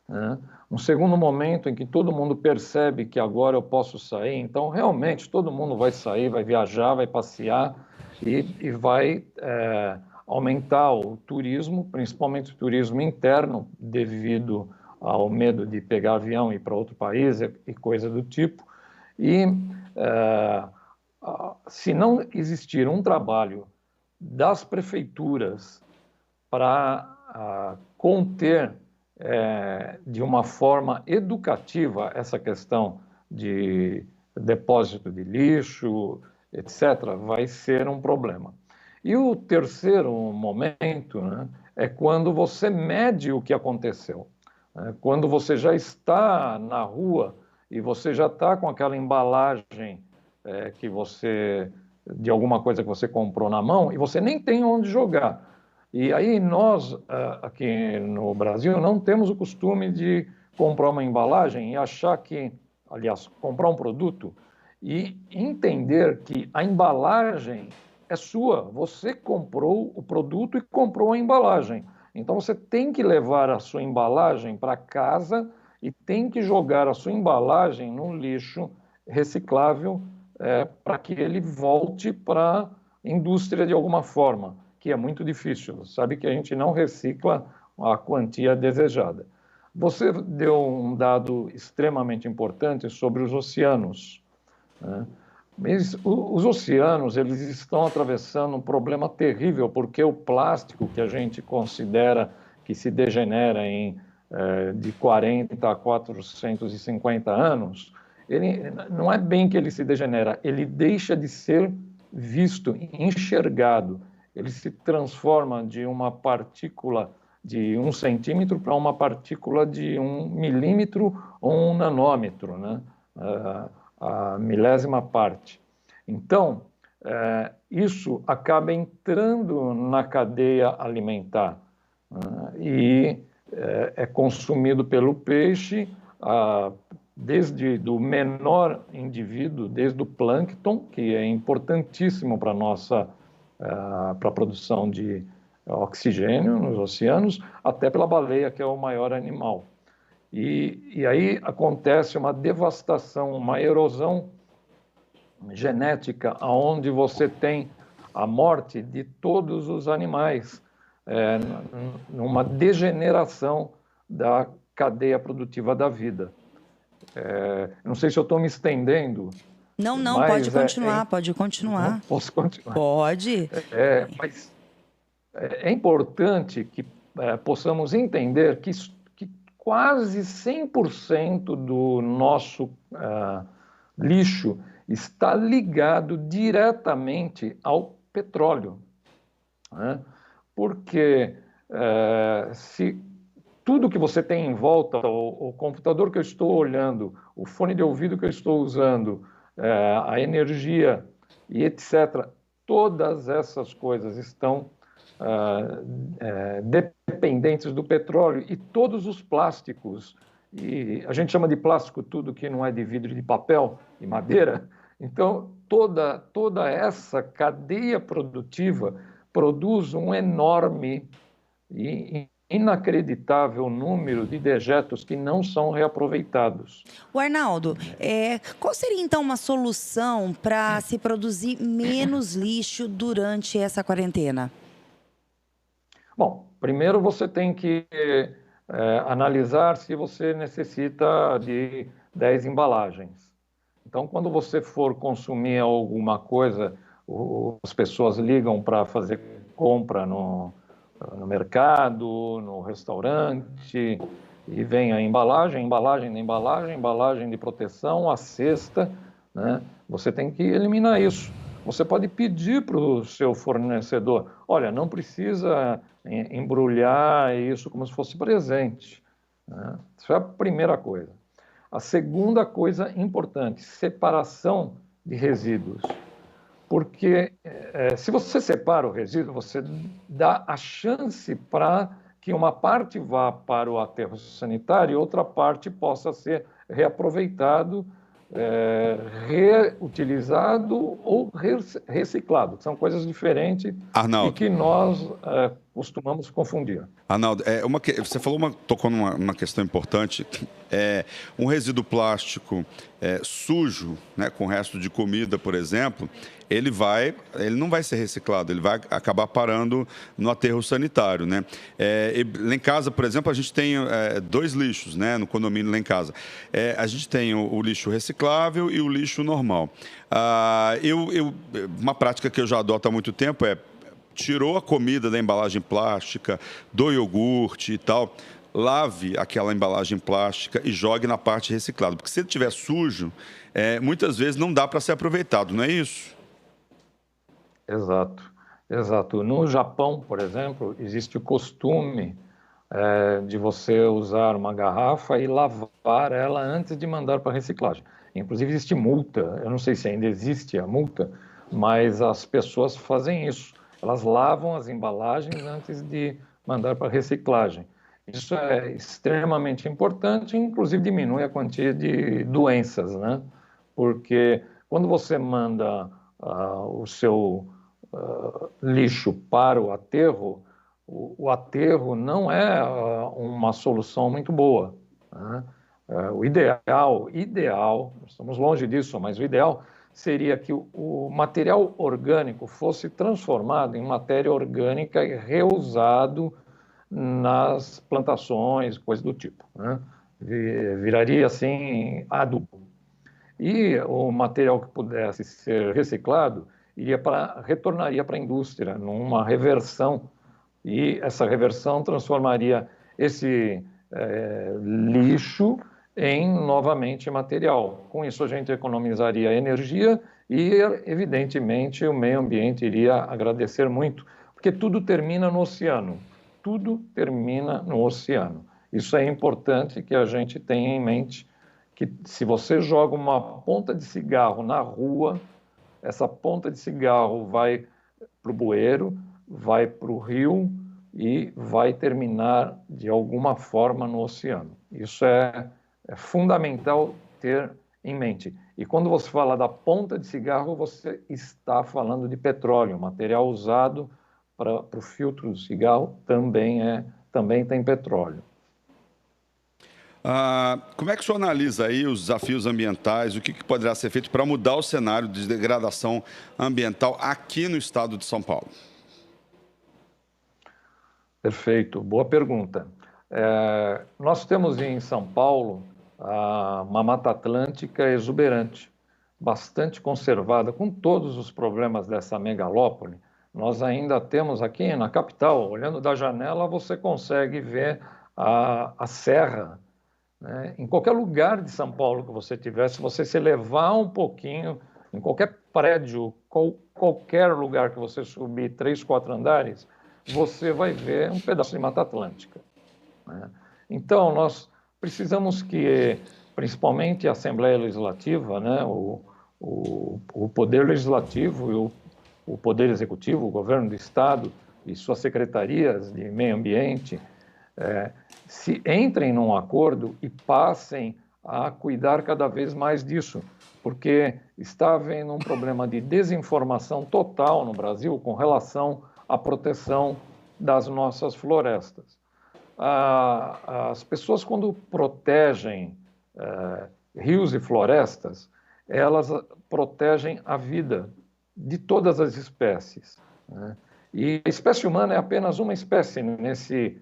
né? Um segundo momento em que todo mundo percebe que agora eu posso sair, então realmente todo mundo vai sair, vai viajar, vai passear e vai aumentar o turismo, principalmente o turismo interno, devido ao medo de pegar avião e ir para outro país e coisa do tipo. E se não existir um trabalho das prefeituras para conter de uma forma educativa essa questão de depósito de lixo, etc., vai ser um problema. E o terceiro momento, né, é quando você mede o que aconteceu. Quando você já está na rua e você já está com aquela embalagem que você, de alguma coisa que você comprou na mão, e você nem tem onde jogar. E aí nós, aqui no Brasil, não temos o costume de comprar uma embalagem e achar que, aliás, comprar um produto e entender que a embalagem é sua. Você comprou o produto e comprou a embalagem. Então você tem que levar a sua embalagem para casa e tem que jogar a sua embalagem no lixo reciclável para que ele volte para a indústria de alguma forma, que é muito difícil. Sabe que a gente não recicla a quantia desejada. Você deu um dado extremamente importante sobre os oceanos, né? Mas os oceanos, eles estão atravessando um problema terrível, porque o plástico que a gente considera que se degenera de 40 a 450 anos, ele não é bem que ele se degenera, ele deixa de ser visto, enxergado. Ele se transforma de uma partícula de 1 centímetro para uma partícula de 1 milímetro ou 1 nanômetro, né? A milésima parte. Então, isso acaba entrando na cadeia alimentar, né? E é consumido pelo peixe, desde do menor indivíduo, desde o plâncton, que é importantíssimo para a produção de oxigênio nos oceanos, até pela baleia, que é o maior animal. E aí acontece uma devastação, uma erosão genética, onde você tem a morte de todos os animais, numa degeneração da cadeia produtiva da vida. Não sei se eu estou me estendendo. Não, pode continuar, pode continuar. Posso continuar? Pode. Mas é importante que possamos entender que quase 100% do nosso lixo está ligado diretamente ao petróleo, né? Porque se tudo que você tem em volta, o computador que eu estou olhando, o fone de ouvido que eu estou usando, a energia e etc., todas essas coisas estão dependentes do petróleo, e todos os plásticos, e a gente chama de plástico tudo que não é de vidro, de papel e madeira. Então toda essa cadeia produtiva produz um enorme e inacreditável número de dejetos que não são reaproveitados. O Arnaldo, qual seria então uma solução para se produzir menos lixo durante essa quarentena? Bom, primeiro você tem que analisar se você necessita de 10 embalagens. Então, quando você for consumir alguma coisa, as pessoas ligam para fazer compra no mercado, no restaurante, e vem a embalagem de proteção, a cesta, né? Você tem que eliminar isso. Você pode pedir para o seu fornecedor, olha, não precisa embrulhar isso como se fosse presente, né? Isso é a primeira coisa. A segunda coisa importante, separação de resíduos. Porque se você separa o resíduo, você dá a chance para que uma parte vá para o aterro sanitário e outra parte possa ser reaproveitado, reutilizado ou reciclado. São coisas diferentes, Arnaldo, e que nós costumamos confundir. Arnaldo, você tocou numa questão importante. Um resíduo plástico sujo, né, com resto de comida, por exemplo, ele não vai ser reciclado, ele vai acabar parando no aterro sanitário, né? Lá em casa, por exemplo, a gente tem 2 lixos, né, no condomínio lá em casa. A gente tem o lixo reciclável e o lixo normal. Uma prática que eu já adoto há muito tempo tirou a comida da embalagem plástica, do iogurte e tal, lave aquela embalagem plástica e jogue na parte reciclada. Porque se ele estiver sujo, muitas vezes não dá para ser aproveitado, não é isso? Exato. No Japão, por exemplo, existe o costume de você usar uma garrafa e lavar ela antes de mandar para reciclagem. Inclusive existe multa, eu não sei se ainda existe a multa, mas as pessoas fazem isso. Elas lavam as embalagens antes de mandar para reciclagem. Isso é extremamente importante, inclusive diminui a quantia de doenças, né? Porque quando você manda o seu lixo para o aterro, o aterro não é uma solução muito boa, né? O ideal, estamos longe disso, mas o ideal seria que o material orgânico fosse transformado em matéria orgânica e reusado nas plantações, coisas do tipo, né? Viraria assim adubo. E o material que pudesse ser reciclado retornaria para a indústria numa reversão, e essa reversão transformaria esse lixo em novamente material. Com isso a gente economizaria energia e, evidentemente, o meio ambiente iria agradecer muito, porque tudo termina no oceano. Isso é importante que a gente tenha em mente, que se você joga uma ponta de cigarro na rua, essa ponta de cigarro vai para o bueiro, vai para o rio e vai terminar de alguma forma no oceano. Isso é fundamental ter em mente. E quando você fala da ponta de cigarro, você está falando de petróleo, material usado para o filtro do cigarro também tem petróleo. Como é que o senhor analisa aí os desafios ambientais, o que poderá ser feito para mudar o cenário de degradação ambiental aqui no estado de São Paulo? Perfeito, boa pergunta. Nós temos em São Paulo uma Mata Atlântica exuberante, bastante conservada, com todos os problemas dessa megalópole. Nós ainda temos aqui na capital, olhando da janela, você consegue ver a serra, né? Em qualquer lugar de São Paulo que você tiver, se você se elevar um pouquinho, em qualquer prédio, qualquer lugar que você subir 3, 4 andares, você vai ver um pedaço de Mata Atlântica, né? Então, nós precisamos que, principalmente a Assembleia Legislativa, né, o Poder Legislativo e o Poder Executivo, o Governo do Estado e suas secretarias de meio ambiente, se entrem num acordo e passem a cuidar cada vez mais disso, porque está havendo um problema de desinformação total no Brasil com relação à proteção das nossas florestas. As pessoas, quando protegem rios e florestas, elas protegem a vida de todas as espécies, né? E a espécie humana é apenas uma espécie nesse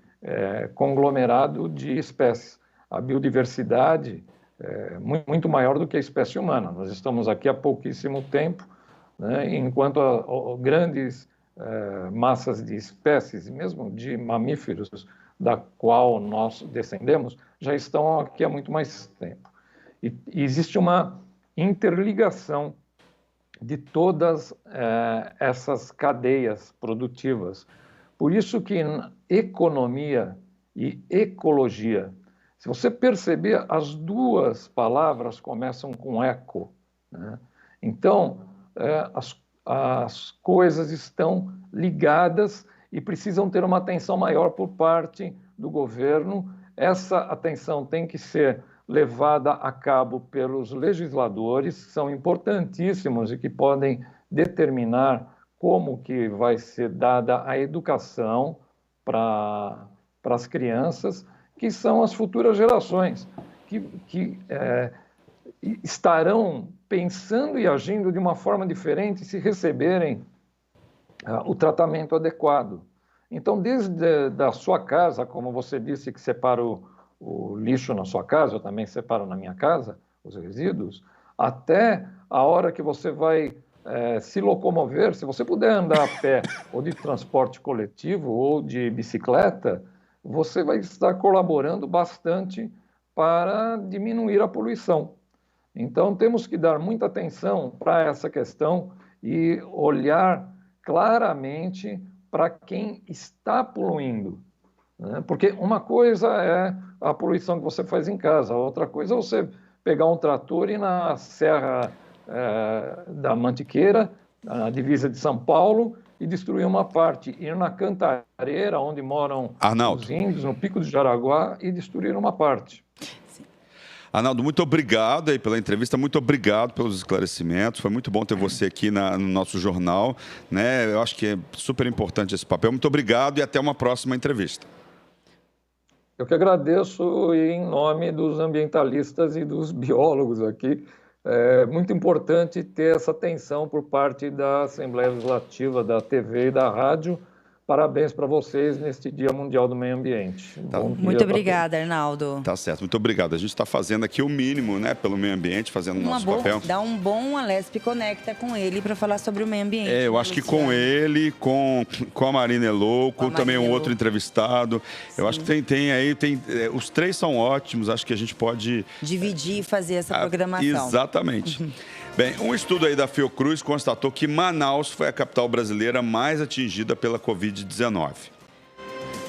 conglomerado de espécies. A biodiversidade muito maior do que a espécie humana. Nós estamos aqui há pouquíssimo tempo, né, enquanto grandes massas de espécies, mesmo de mamíferos, da qual nós descendemos, já estão aqui há muito mais tempo. E existe uma interligação de todas essas cadeias produtivas. Por isso que economia e ecologia, se você perceber, as duas palavras começam com eco, né? Então, as coisas estão ligadas e precisam ter uma atenção maior por parte do governo. Essa atenção tem que ser levada a cabo pelos legisladores, que são importantíssimos e que podem determinar como que vai ser dada a educação para as crianças, que são as futuras gerações, que estarão pensando e agindo de uma forma diferente se receberem o tratamento adequado. Então, desde da sua casa, como você disse que separa o lixo na sua casa, eu também separo na minha casa, os resíduos, até a hora que você vai se locomover, se você puder andar a pé, ou de transporte coletivo, ou de bicicleta, você vai estar colaborando bastante para diminuir a poluição. Então, temos que dar muita atenção para essa questão e olhar claramente para quem está poluindo, né? Porque uma coisa é a poluição que você faz em casa, outra coisa é você pegar um trator e ir na Serra da Mantiqueira, na divisa de São Paulo, e destruir uma parte, ir na Cantareira, onde moram os índios, no Pico do Jaraguá, e destruir uma parte. Arnaldo, muito obrigado aí pela entrevista, muito obrigado pelos esclarecimentos, foi muito bom ter você aqui no nosso jornal, né? Eu acho que é super importante esse papel. Muito obrigado e até uma próxima entrevista. Eu que agradeço em nome dos ambientalistas e dos biólogos aqui. É muito importante ter essa atenção por parte da Assembleia Legislativa, da TV e da rádio. Parabéns para vocês neste Dia Mundial do Meio Ambiente. Tá. Muito obrigada, Arnaldo. Tá certo, muito obrigado. A gente está fazendo aqui o mínimo, né, pelo meio ambiente, fazendo o nosso papel. Dá um bom Alesp Conecta com ele para falar sobre o meio ambiente. Eu acho que com ele, com a Marina Elô, com também um outro entrevistado. Sim. Eu acho que tem os três são ótimos, acho que a gente pode dividir e fazer essa programação. Exatamente. Bem, um estudo aí da Fiocruz constatou que Manaus foi a capital brasileira mais atingida pela Covid-19.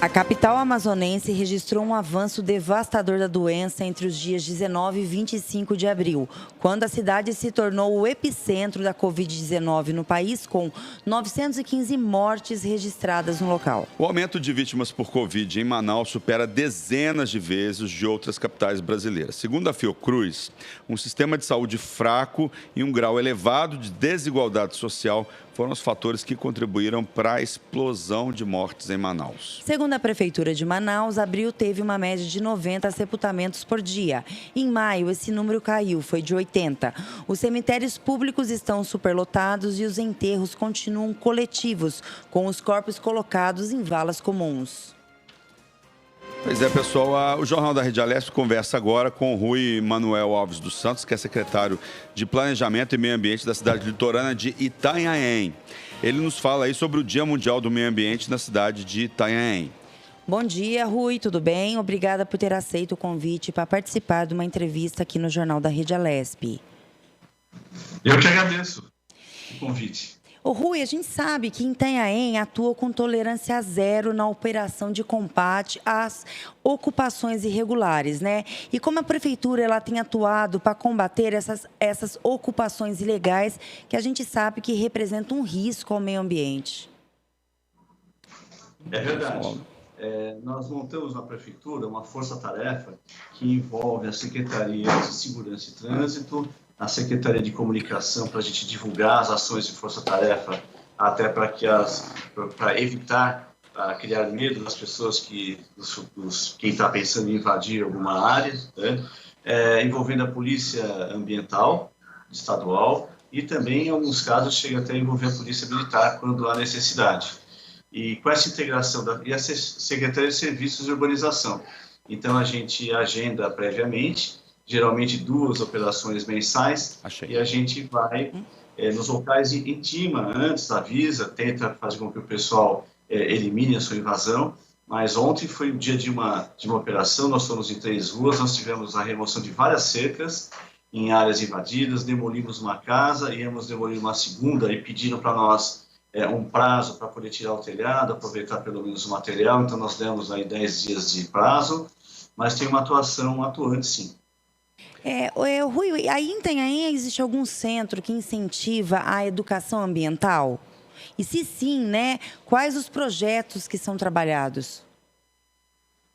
A capital amazonense registrou um avanço devastador da doença entre os dias 19 e 25 de abril, quando a cidade se tornou o epicentro da Covid-19 no país, com 915 mortes registradas no local. O aumento de vítimas por Covid em Manaus supera dezenas de vezes de outras capitais brasileiras. Segundo a Fiocruz, um sistema de saúde fraco e um grau elevado de desigualdade social foram os fatores que contribuíram para a explosão de mortes em Manaus. Segundo a Prefeitura de Manaus, abril teve uma média de 90 sepultamentos por dia. Em maio, esse número caiu, foi de 80. Os cemitérios públicos estão superlotados e os enterros continuam coletivos, com os corpos colocados em valas comuns. Pois é, pessoal, o Jornal da Rede Alesp conversa agora com o Rui Manuel Alves dos Santos, que é secretário de Planejamento e Meio Ambiente da cidade litorânea de Itanhaém. Ele nos fala aí sobre o Dia Mundial do Meio Ambiente na cidade de Itanhaém. Bom dia, Rui, tudo bem? Obrigada por ter aceito o convite para participar de uma entrevista aqui no Jornal da Rede Alesp. Eu que agradeço o convite. Ô Rui, a gente sabe que Itanhaém atua com tolerância zero na operação de combate às ocupações irregulares, né? E como a prefeitura ela tem atuado para combater essas ocupações ilegais que a gente sabe que representam um risco ao meio ambiente? É verdade. Nós montamos na prefeitura uma força-tarefa que envolve a Secretaria de Segurança e Trânsito, a Secretaria de Comunicação, para a gente divulgar as ações de força-tarefa, até para evitar criar medo das pessoas quem está pensando em invadir alguma área, né? Envolvendo a Polícia Ambiental Estadual e também, em alguns casos, chega até a envolver a Polícia Militar quando há necessidade. E com essa integração e a Secretaria de Serviços de Urbanização. Então, a gente agenda previamente, geralmente 2 operações mensais. Achei. E a gente vai nos locais e intima antes, avisa, tenta fazer com que o pessoal elimine a sua invasão. Mas ontem foi o dia de uma operação, nós fomos em 3 ruas, nós tivemos a remoção de várias cercas em áreas invadidas, demolimos uma casa, íamos demolir uma segunda e pediram para nós um prazo para poder tirar o telhado, aproveitar pelo menos o material, então nós demos aí 10 dias de prazo, mas tem uma atuação atuante sim. Rui, aí em Itanhaém existe algum centro que incentiva a educação ambiental? E se sim, né, quais os projetos que são trabalhados?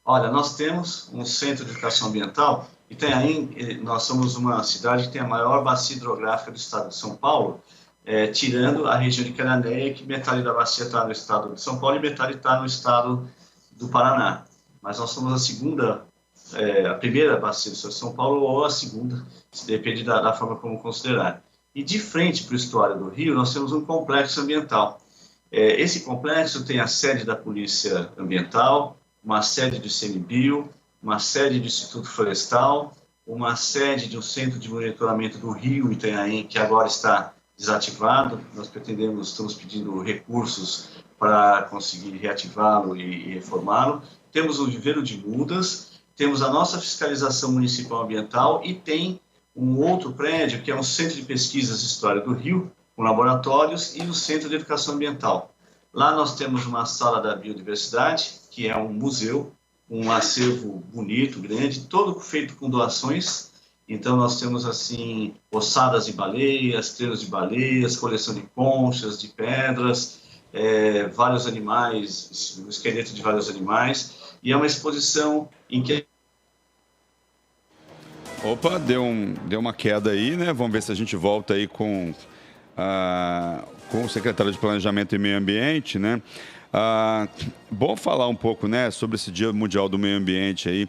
Olha, nós temos um centro de educação ambiental. Itanhaém, nós somos uma cidade que tem a maior bacia hidrográfica do estado de São Paulo, tirando a região de Cananéia, que metade da bacia está no estado de São Paulo e metade está no estado do Paraná. Mas nós somos a primeira bacia do estado de São Paulo ou a segunda, depende da forma como considerar. E de frente para o estuário do Rio, nós temos um complexo ambiental. Esse complexo tem a sede da Polícia Ambiental, uma sede do ICMBio, uma sede do Instituto Florestal, uma sede de um centro de monitoramento do Rio Itanhaém, que agora está desativado. Nós estamos pedindo recursos para conseguir reativá-lo e reformá-lo. Temos o viveiro de mudas, temos a nossa fiscalização municipal ambiental e tem um outro prédio, que é um centro de pesquisas de história do Rio, com laboratórios, e o Centro de Educação Ambiental. Lá nós temos uma sala da biodiversidade, que é um museu, um acervo bonito, grande, todo feito com doações. Então nós temos, assim, ossadas de baleias, treinos de baleias, coleção de conchas, de pedras, vários animais, o esqueleto de vários animais, e é uma exposição em que... Opa, deu uma queda aí, né? Vamos ver se a gente volta aí com o secretário de Planejamento e Meio Ambiente, né? Bom falar um pouco, né, sobre esse Dia Mundial do Meio Ambiente aí.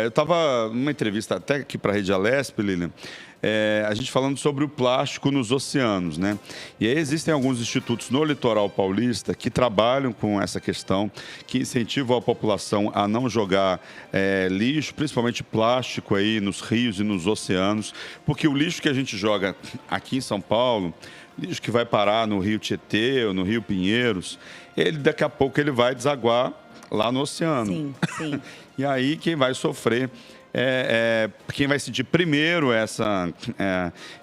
Eu estava numa entrevista até aqui para a Rede Alesp, Lilian, a gente falando sobre o plástico nos oceanos, né? E aí existem alguns institutos no litoral paulista que trabalham com essa questão, que incentivam a população a não jogar lixo, principalmente plástico aí nos rios e nos oceanos, porque o lixo que a gente joga aqui em São Paulo, lixo que vai parar no Rio Tietê ou no Rio Pinheiros, daqui a pouco ele vai desaguar lá no oceano. Sim, sim. E aí quem vai sofrer, quem vai sentir primeiro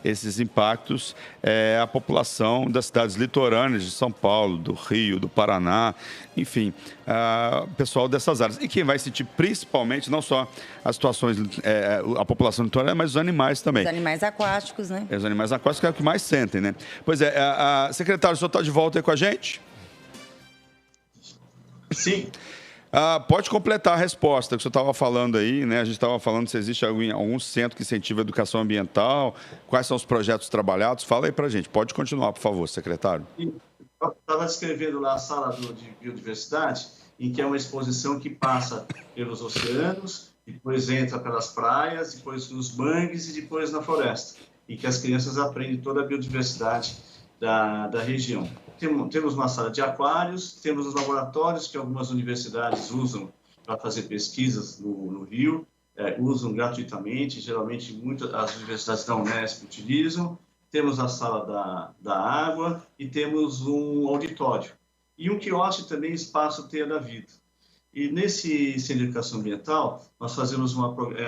esses impactos é a população das cidades litorâneas de São Paulo, do Rio, do Paraná, enfim, o pessoal dessas áreas. E quem vai sentir principalmente, não só as situações, a população litorânea, mas os animais também. Os animais aquáticos, né? Os animais aquáticos é o que mais sentem, né? Pois secretário, o senhor está de volta aí com a gente? Sim. Pode completar a resposta que o senhor estava falando aí, né? A gente estava falando se existe algum centro que incentiva a educação ambiental, quais são os projetos trabalhados. Fala aí para a gente. Pode continuar, por favor, secretário. Eu estava descrevendo lá a sala de biodiversidade, em que é uma exposição que passa pelos oceanos, depois entra pelas praias, depois nos mangues e depois na floresta, e que as crianças aprendem toda a biodiversidade da região. Temos uma sala de aquários, temos os laboratórios que algumas universidades usam para fazer pesquisas no Rio, usam gratuitamente, geralmente as universidades da Unesp utilizam. Temos a sala da água e temos um auditório. E um quiosque também, Espaço Teia da Vida. E nesse Centro de Educação Ambiental, nós fazemos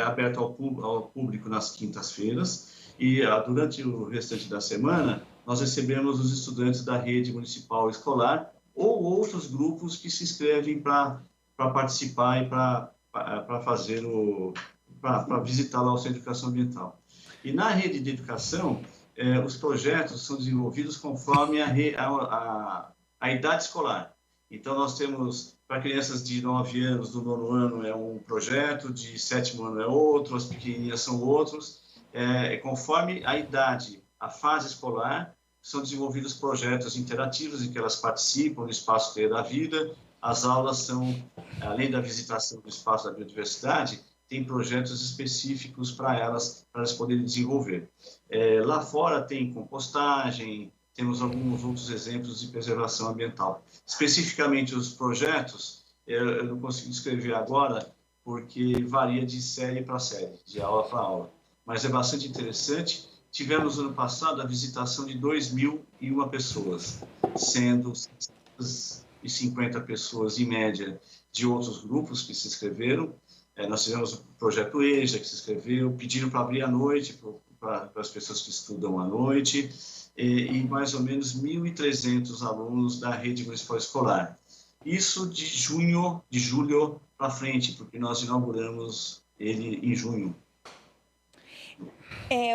aberto ao público nas quintas-feiras, e durante o restante da semana, nós recebemos os estudantes da rede municipal escolar ou outros grupos que se inscrevem para participar e para visitar lá o Centro de Educação Ambiental. E na rede de educação, os projetos são desenvolvidos conforme a idade escolar. Então, nós temos, para crianças de 9 anos, do 9º ano é um projeto, de 7º ano é outro, as pequenininhas são outros. Conforme a idade, a fase escolar, são desenvolvidos projetos interativos em que elas participam do Espaço Teia da Vida. As aulas são, além da visitação do Espaço da Biodiversidade, tem projetos específicos para elas poderem desenvolver. Lá fora tem compostagem, temos alguns outros exemplos de preservação ambiental. Especificamente os projetos, eu não consigo descrever agora, porque varia de série para série, de aula para aula. mas é bastante interessante. Tivemos, ano passado, a visitação de 2.001 pessoas, sendo 650 pessoas, em média, de outros grupos que se inscreveram. Nós tivemos o projeto EJA, que se inscreveu, pediram para abrir à noite, para as pessoas que estudam à noite, e mais ou menos 1.300 alunos da rede municipal escolar. Isso de julho para frente, porque nós inauguramos ele em junho.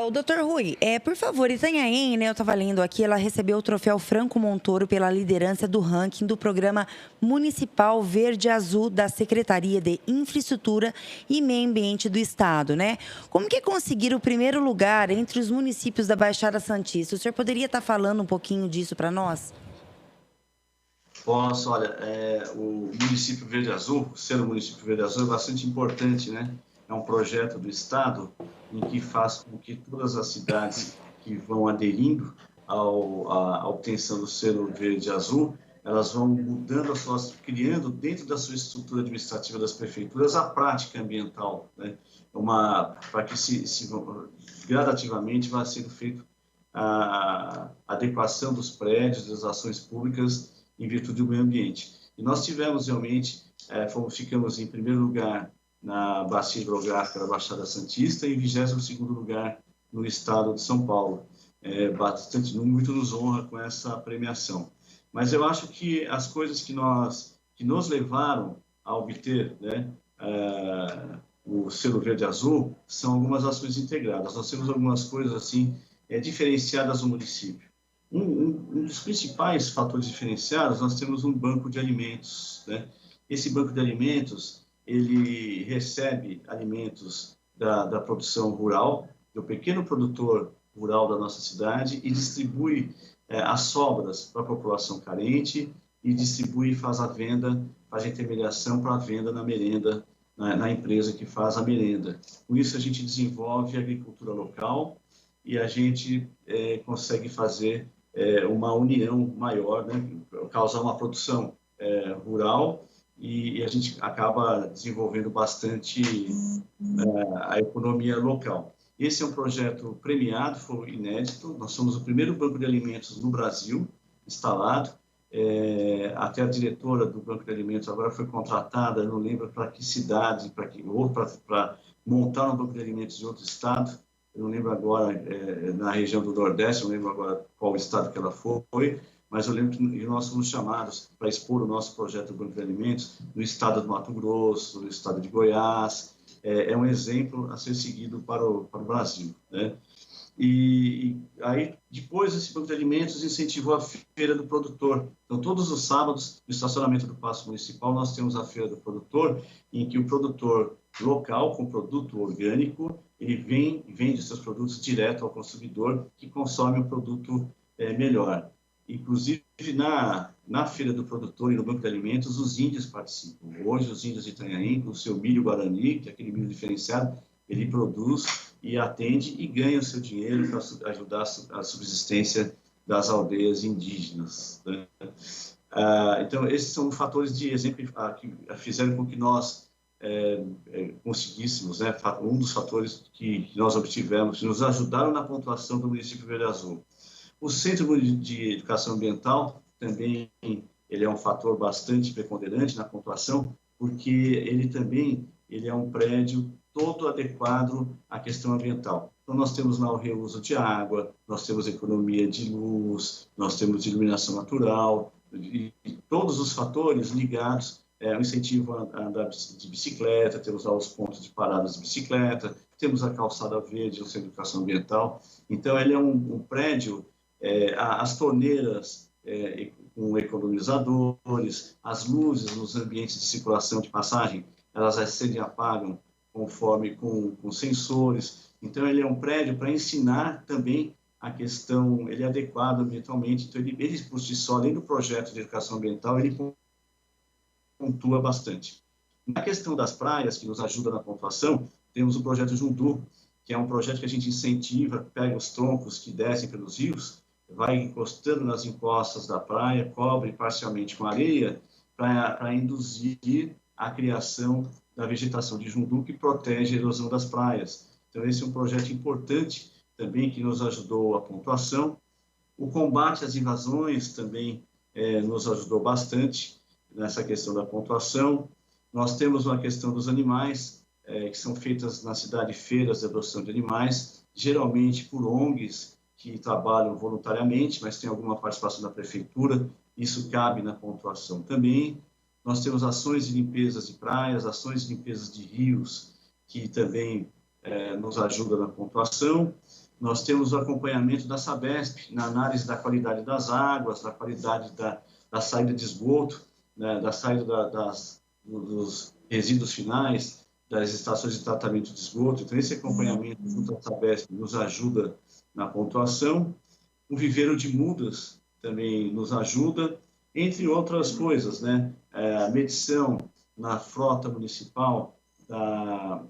O doutor Rui, por favor, Itanhaém, né, eu estava lendo aqui, ela recebeu o troféu Franco Montoro pela liderança do ranking do Programa Municipal Verde Azul da Secretaria de Infraestrutura e Meio Ambiente do Estado, né? Como que é conseguir o primeiro lugar entre os municípios da Baixada Santista? O senhor poderia estar falando um pouquinho disso para nós? Posso, olha, o município Verde Azul, ser o município Verde Azul é bastante importante, né? É um projeto do Estado em que faz com que todas as cidades que vão aderindo à obtenção do selo Verde Azul, elas vão mudando criando dentro da sua estrutura administrativa das prefeituras a prática ambiental, né? Para que gradativamente vai sendo feito a adequação dos prédios, das ações públicas em virtude do meio ambiente. E nós tivemos realmente, ficamos em primeiro lugar na Bacia Hidrográfica da Baixada Santista e em 22º lugar no estado de São Paulo. Muito nos honra com essa premiação. Mas eu acho que as coisas que nos levaram a obter, né, o selo Verde Azul são algumas ações integradas. Nós temos algumas coisas assim diferenciadas no município. Um dos principais fatores diferenciados, nós temos um banco de alimentos, né? Esse banco de alimentos, ele recebe alimentos da produção rural, do pequeno produtor rural da nossa cidade e distribui as sobras para a população carente e distribui e faz a venda, faz a intermediação para a venda na merenda, na empresa que faz a merenda. Com isso, a gente desenvolve a agricultura local e a gente consegue fazer uma união maior, né? Causar uma produção rural e a gente acaba desenvolvendo bastante a economia local. Esse é um projeto premiado, foi inédito. Nós somos o primeiro banco de alimentos no Brasil instalado. Até a diretora do Banco de Alimentos agora foi contratada, não lembro para que cidade, para montar um banco de alimentos em outro estado. Eu não lembro agora, na região do Nordeste, não lembro agora qual estado que ela foi, mas eu lembro que nós fomos chamados para expor o nosso projeto do Banco de Alimentos no estado do Mato Grosso, no estado de Goiás. É um exemplo a ser seguido para o Brasil, né? E aí, depois, esse Banco de Alimentos incentivou a Feira do Produtor. Então, todos os sábados, no estacionamento do Paço Municipal, nós temos a Feira do Produtor, em que o produtor local, com produto orgânico, ele vende seus produtos direto ao consumidor, que consome um produto melhor. Inclusive, na Feira do Produtor e no Banco de Alimentos, os índios participam. Hoje, os índios de Itanhaém, com o seu milho guarani, que é aquele milho diferenciado, ele produz e atende e ganha o seu dinheiro para ajudar a subsistência das aldeias indígenas, né? Então, esses são fatores de exemplo que fizeram com que nós conseguíssemos, né? Um dos fatores que nós obtivemos, que nos ajudaram na pontuação do município Verde Azul. O Centro de Educação Ambiental também ele é um fator bastante preponderante na pontuação, porque ele é um prédio todo adequado à questão ambiental. Então, nós temos lá o reuso de água, nós temos economia de luz, nós temos iluminação natural, e todos os fatores ligados ao incentivo a andar de bicicleta, temos lá os pontos de paradas de bicicleta, temos a calçada verde, o Centro de Educação Ambiental. Então, ele é um prédio, as torneiras com economizadores, as luzes nos ambientes de circulação de passagem, elas acendem e apagam conforme com sensores. Então, ele é um prédio para ensinar também a questão, ele é adequado ambientalmente. Então, ele por si só, além do projeto de educação ambiental, ele pontua bastante. Na questão das praias, que nos ajuda na pontuação, temos o projeto Jundu, que é um projeto que a gente incentiva, pega os troncos que descem pelos rios, vai encostando nas encostas da praia, cobre parcialmente com areia, para induzir a criação da vegetação de jundu que protege a erosão das praias. Então, esse é um projeto importante também que nos ajudou a pontuação. O combate às invasões também nos ajudou bastante nessa questão da pontuação. Nós temos uma questão dos animais, que são feitas na cidade feiras de adoção de animais, geralmente por ONGs que trabalham voluntariamente, mas tem alguma participação da prefeitura, isso cabe na pontuação também. Nós temos ações de limpezas de praias, ações de limpezas de rios, que também nos ajudam na pontuação. Nós temos o acompanhamento da Sabesp na análise da qualidade das águas, da qualidade da saída de esgoto, né, da saída dos resíduos finais, das estações de tratamento de esgoto. Então, esse acompanhamento junto à Sabesp nos ajuda na pontuação. O viveiro de mudas também nos ajuda, entre outras coisas, né? A medição na frota municipal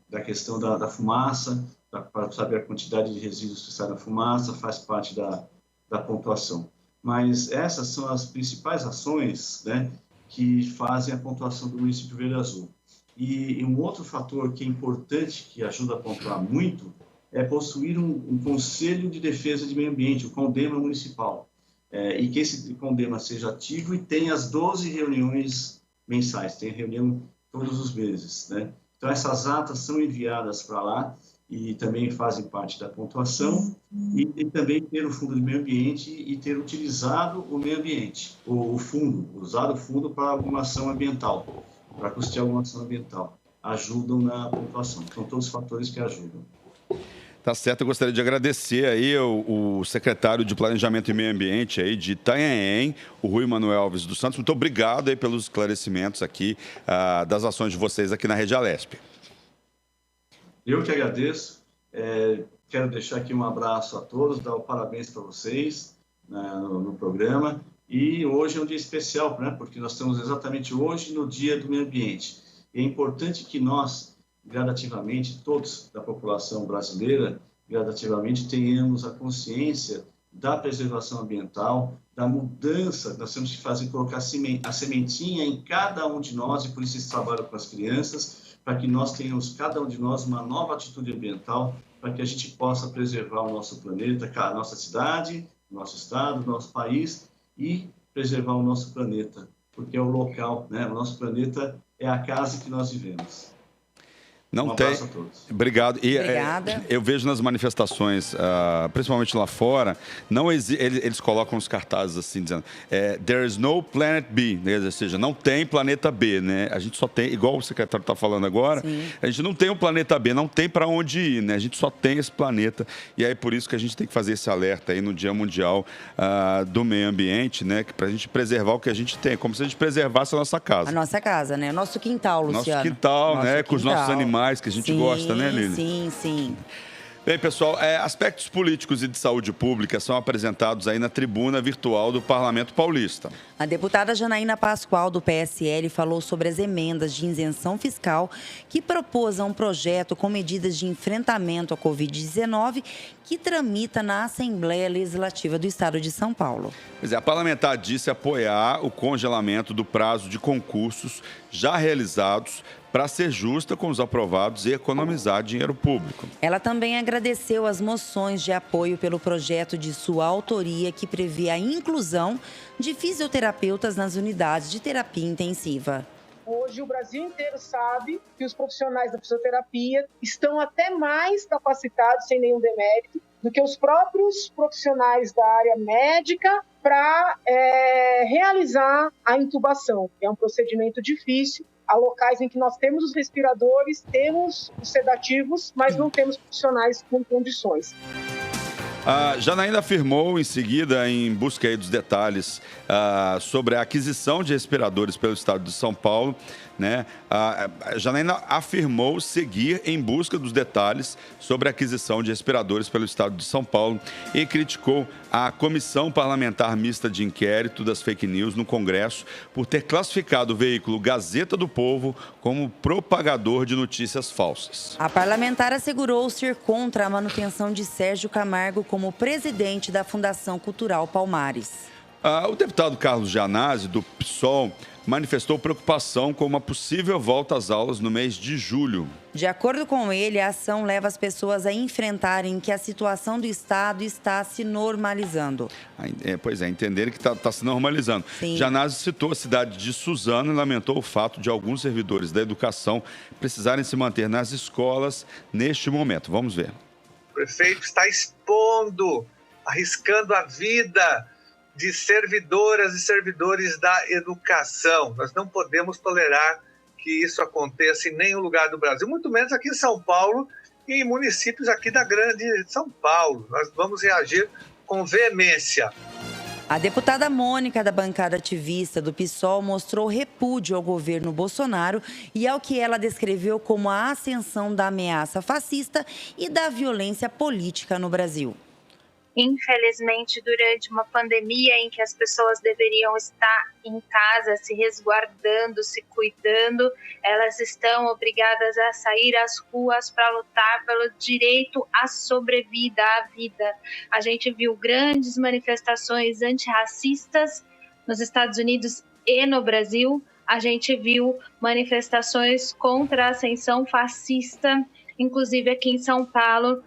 da questão da fumaça, para saber a quantidade de resíduos que sai da fumaça, faz parte da pontuação. Mas essas são as principais ações, né, que fazem a pontuação do município Verde Azul. E um outro fator que é importante, que ajuda a pontuar muito, é possuir um Conselho de Defesa de Meio Ambiente, o CONDEMA municipal, e que esse CONDEMA seja ativo e tenha as 12 reuniões mensais, tem reunião todos os meses, né? Então, essas atas são enviadas para lá e também fazem parte da pontuação, e também ter o Fundo de Meio Ambiente e ter utilizado o meio ambiente, usar o fundo para alguma ação ambiental, para custear alguma ação ambiental, ajudam na pontuação. São todos fatores que ajudam. Tá certo, eu gostaria de agradecer aí o secretário de Planejamento e Meio Ambiente aí de Itanhaém, o Rui Manuel Alves dos Santos. Muito obrigado aí pelos esclarecimentos aqui das ações de vocês aqui na Regialesp. Eu que agradeço. Quero deixar aqui um abraço a todos, dar os parabéns para vocês, né, no programa. E hoje é um dia especial, né, porque nós estamos exatamente hoje no Dia do Meio Ambiente. E é importante que nós, gradativamente, todos da população brasileira, gradativamente tenhamos a consciência da preservação ambiental, da mudança. Nós temos que colocar a sementinha em cada um de nós, e por isso esse trabalho com as crianças, para que nós tenhamos, cada um de nós, uma nova atitude ambiental, para que a gente possa preservar o nosso planeta, a nossa cidade, o nosso estado, o nosso país, e preservar o nosso planeta, porque é o local, né? O nosso planeta é a casa que nós vivemos. Não tem. Obrigado. E eu vejo nas manifestações, principalmente lá fora, eles colocam os cartazes assim, dizendo there is no planet B, né? Ou seja, não tem planeta B, né? A gente só tem, igual o secretário está falando agora, sim, a gente não tem um planeta B, não tem para onde ir, né? A gente só tem esse planeta. E aí por isso que a gente tem que fazer esse alerta aí no Dia Mundial do Meio Ambiente, né? Para a gente preservar o que a gente tem, como se a gente preservasse a nossa casa. A nossa casa, né? O nosso quintal, Luciano. Nosso quintal, né? Com os nossos animais que a gente gosta, né, Lili? Sim. Bem, pessoal, aspectos políticos e de saúde pública são apresentados aí na tribuna virtual do Parlamento Paulista. A deputada Janaína Pascoal, do PSL, falou sobre as emendas de isenção fiscal que propôs um projeto com medidas de enfrentamento à Covid-19 que tramita na Assembleia Legislativa do Estado de São Paulo. Pois é, a parlamentar disse apoiar o congelamento do prazo de concursos já realizados para ser justa com os aprovados e economizar dinheiro público. Ela também agradeceu as moções de apoio pelo projeto de sua autoria que previa a inclusão de fisioterapeutas nas unidades de terapia intensiva. Hoje o Brasil inteiro sabe que os profissionais da fisioterapia estão até mais capacitados, sem nenhum demérito, do que os próprios profissionais da área médica para realizar a intubação. É um procedimento difícil. Há locais em que nós temos os respiradores, temos os sedativos, mas não temos profissionais com condições. A Janaína afirmou em seguida, em busca aí dos detalhes sobre a aquisição de respiradores pelo Estado de São Paulo, né? A Janaína afirmou seguir em busca dos detalhes sobre a aquisição de respiradores pelo Estado de São Paulo e criticou a Comissão Parlamentar Mista de Inquérito das Fake News no Congresso por ter classificado o veículo Gazeta do Povo como propagador de notícias falsas. A parlamentar assegurou ser contra a manutenção de Sérgio Camargo como presidente da Fundação Cultural Palmares. O deputado Carlos Gianazzi, do PSOL, manifestou preocupação com uma possível volta às aulas no mês de julho. De acordo com ele, a ação leva as pessoas a enfrentarem que a situação do Estado está se normalizando. Entenderem que está se normalizando. Sim. Janazzi citou a cidade de Suzano e lamentou o fato de alguns servidores da educação precisarem se manter nas escolas neste momento. Vamos ver. O prefeito está expondo, arriscando a vida de servidoras e servidores da educação. Nós não podemos tolerar que isso aconteça em nenhum lugar do Brasil, muito menos aqui em São Paulo e em municípios aqui da grande São Paulo. Nós vamos reagir com veemência. A deputada Mônica, da bancada ativista do PSOL, mostrou repúdio ao governo Bolsonaro e ao que ela descreveu como a ascensão da ameaça fascista e da violência política no Brasil. Infelizmente, durante uma pandemia em que as pessoas deveriam estar em casa, se resguardando, se cuidando, elas estão obrigadas a sair às ruas para lutar pelo direito à sobrevida, à vida. A gente viu grandes manifestações antirracistas nos Estados Unidos e no Brasil. A gente viu manifestações contra a ascensão fascista, inclusive aqui em São Paulo.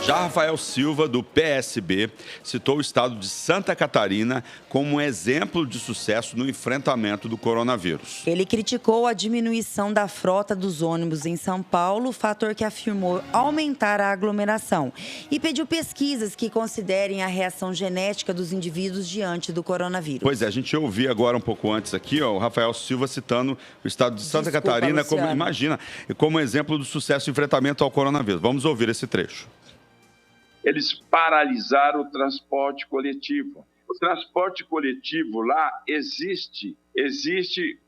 Já Rafael Silva, do PSB, citou o estado de Santa Catarina como um exemplo de sucesso no enfrentamento do coronavírus. Ele criticou a diminuição da frota dos ônibus em São Paulo, fator que afirmou aumentar a aglomeração, e pediu pesquisas que considerem a reação genética dos indivíduos diante do coronavírus. Pois é, a gente ouviu agora um pouco antes aqui, o Rafael Silva citando o estado de Santa Catarina como exemplo do sucesso no enfrentamento ao coronavírus. Vamos ouvir esse trecho. Eles paralisaram o transporte coletivo. O transporte coletivo lá existe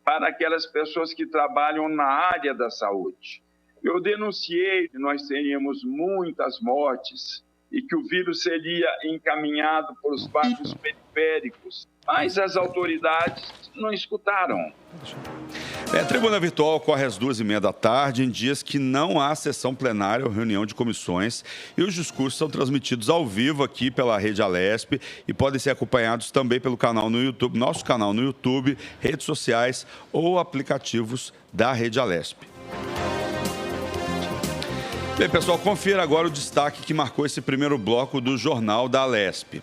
para aquelas pessoas que trabalham na área da saúde. Eu denunciei que nós teríamos muitas mortes e que o vírus seria encaminhado por os bairros periféricos, mas as autoridades não escutaram. A tribuna virtual ocorre às 14h30 em dias que não há sessão plenária ou reunião de comissões e os discursos são transmitidos ao vivo aqui pela Rede Alesp e podem ser acompanhados também pelo canal no YouTube, nosso canal no YouTube, redes sociais ou aplicativos da Rede Alesp. Bem, pessoal, confira agora o destaque que marcou esse primeiro bloco do Jornal da Alesp.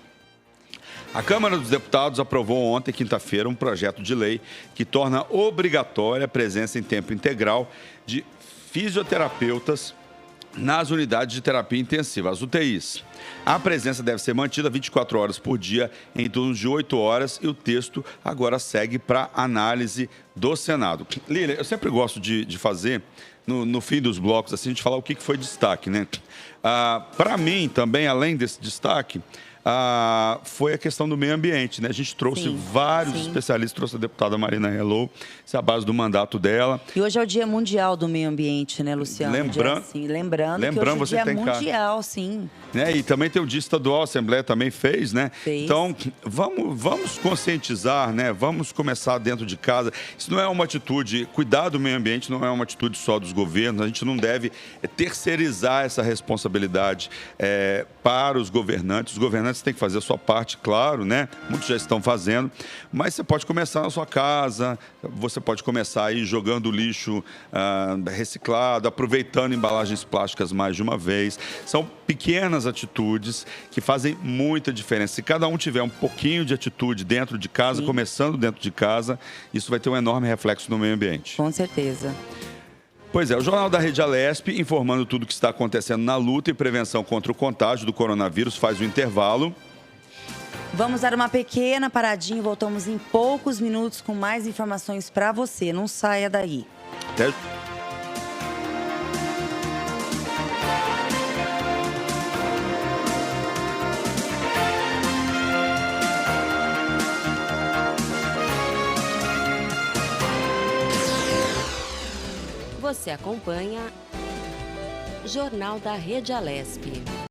A Câmara dos Deputados aprovou ontem, quinta-feira, um projeto de lei que torna obrigatória a presença em tempo integral de fisioterapeutas nas unidades de terapia intensiva, as UTIs. A presença deve ser mantida 24 horas por dia, em torno de 8 horas, e o texto agora segue para análise do Senado. Lília, eu sempre gosto de fazer, no fim dos blocos, assim, a gente falar o que foi destaque, né? Para mim, também, além desse destaque, foi a questão do meio ambiente, né? A gente trouxe vários especialistas, trouxe a deputada Marina Hello, essa é a base do mandato dela. E hoje é o Dia Mundial do Meio Ambiente, né, Luciano? Lembrando que hoje é o Dia Mundial, sim. Né? E também tem o Dia Estadual, a Assembleia também fez, né? Então, vamos conscientizar, né? Vamos começar dentro de casa. Isso não é uma atitude, cuidar do meio ambiente não é uma atitude só dos governos, a gente não deve terceirizar essa responsabilidade para os governantes. Os governantes têm que fazer a sua parte, claro, né? Muitos já estão fazendo, mas você pode começar na sua casa, você pode começar aí jogando lixo reciclado, aproveitando embalagens plásticas mais de uma vez. São pequenas atitudes que fazem muita diferença. Se cada um tiver um pouquinho de atitude dentro de casa, começando dentro de casa, isso vai ter um enorme reflexo no meio ambiente. Com certeza. Pois é, o Jornal da Rede Alesp, informando tudo o que está acontecendo na luta e prevenção contra o contágio do coronavírus, faz o intervalo. Vamos dar uma pequena paradinha e voltamos em poucos minutos com mais informações para você. Não saia daí. Até... Você acompanha Jornal da Rede Alesp.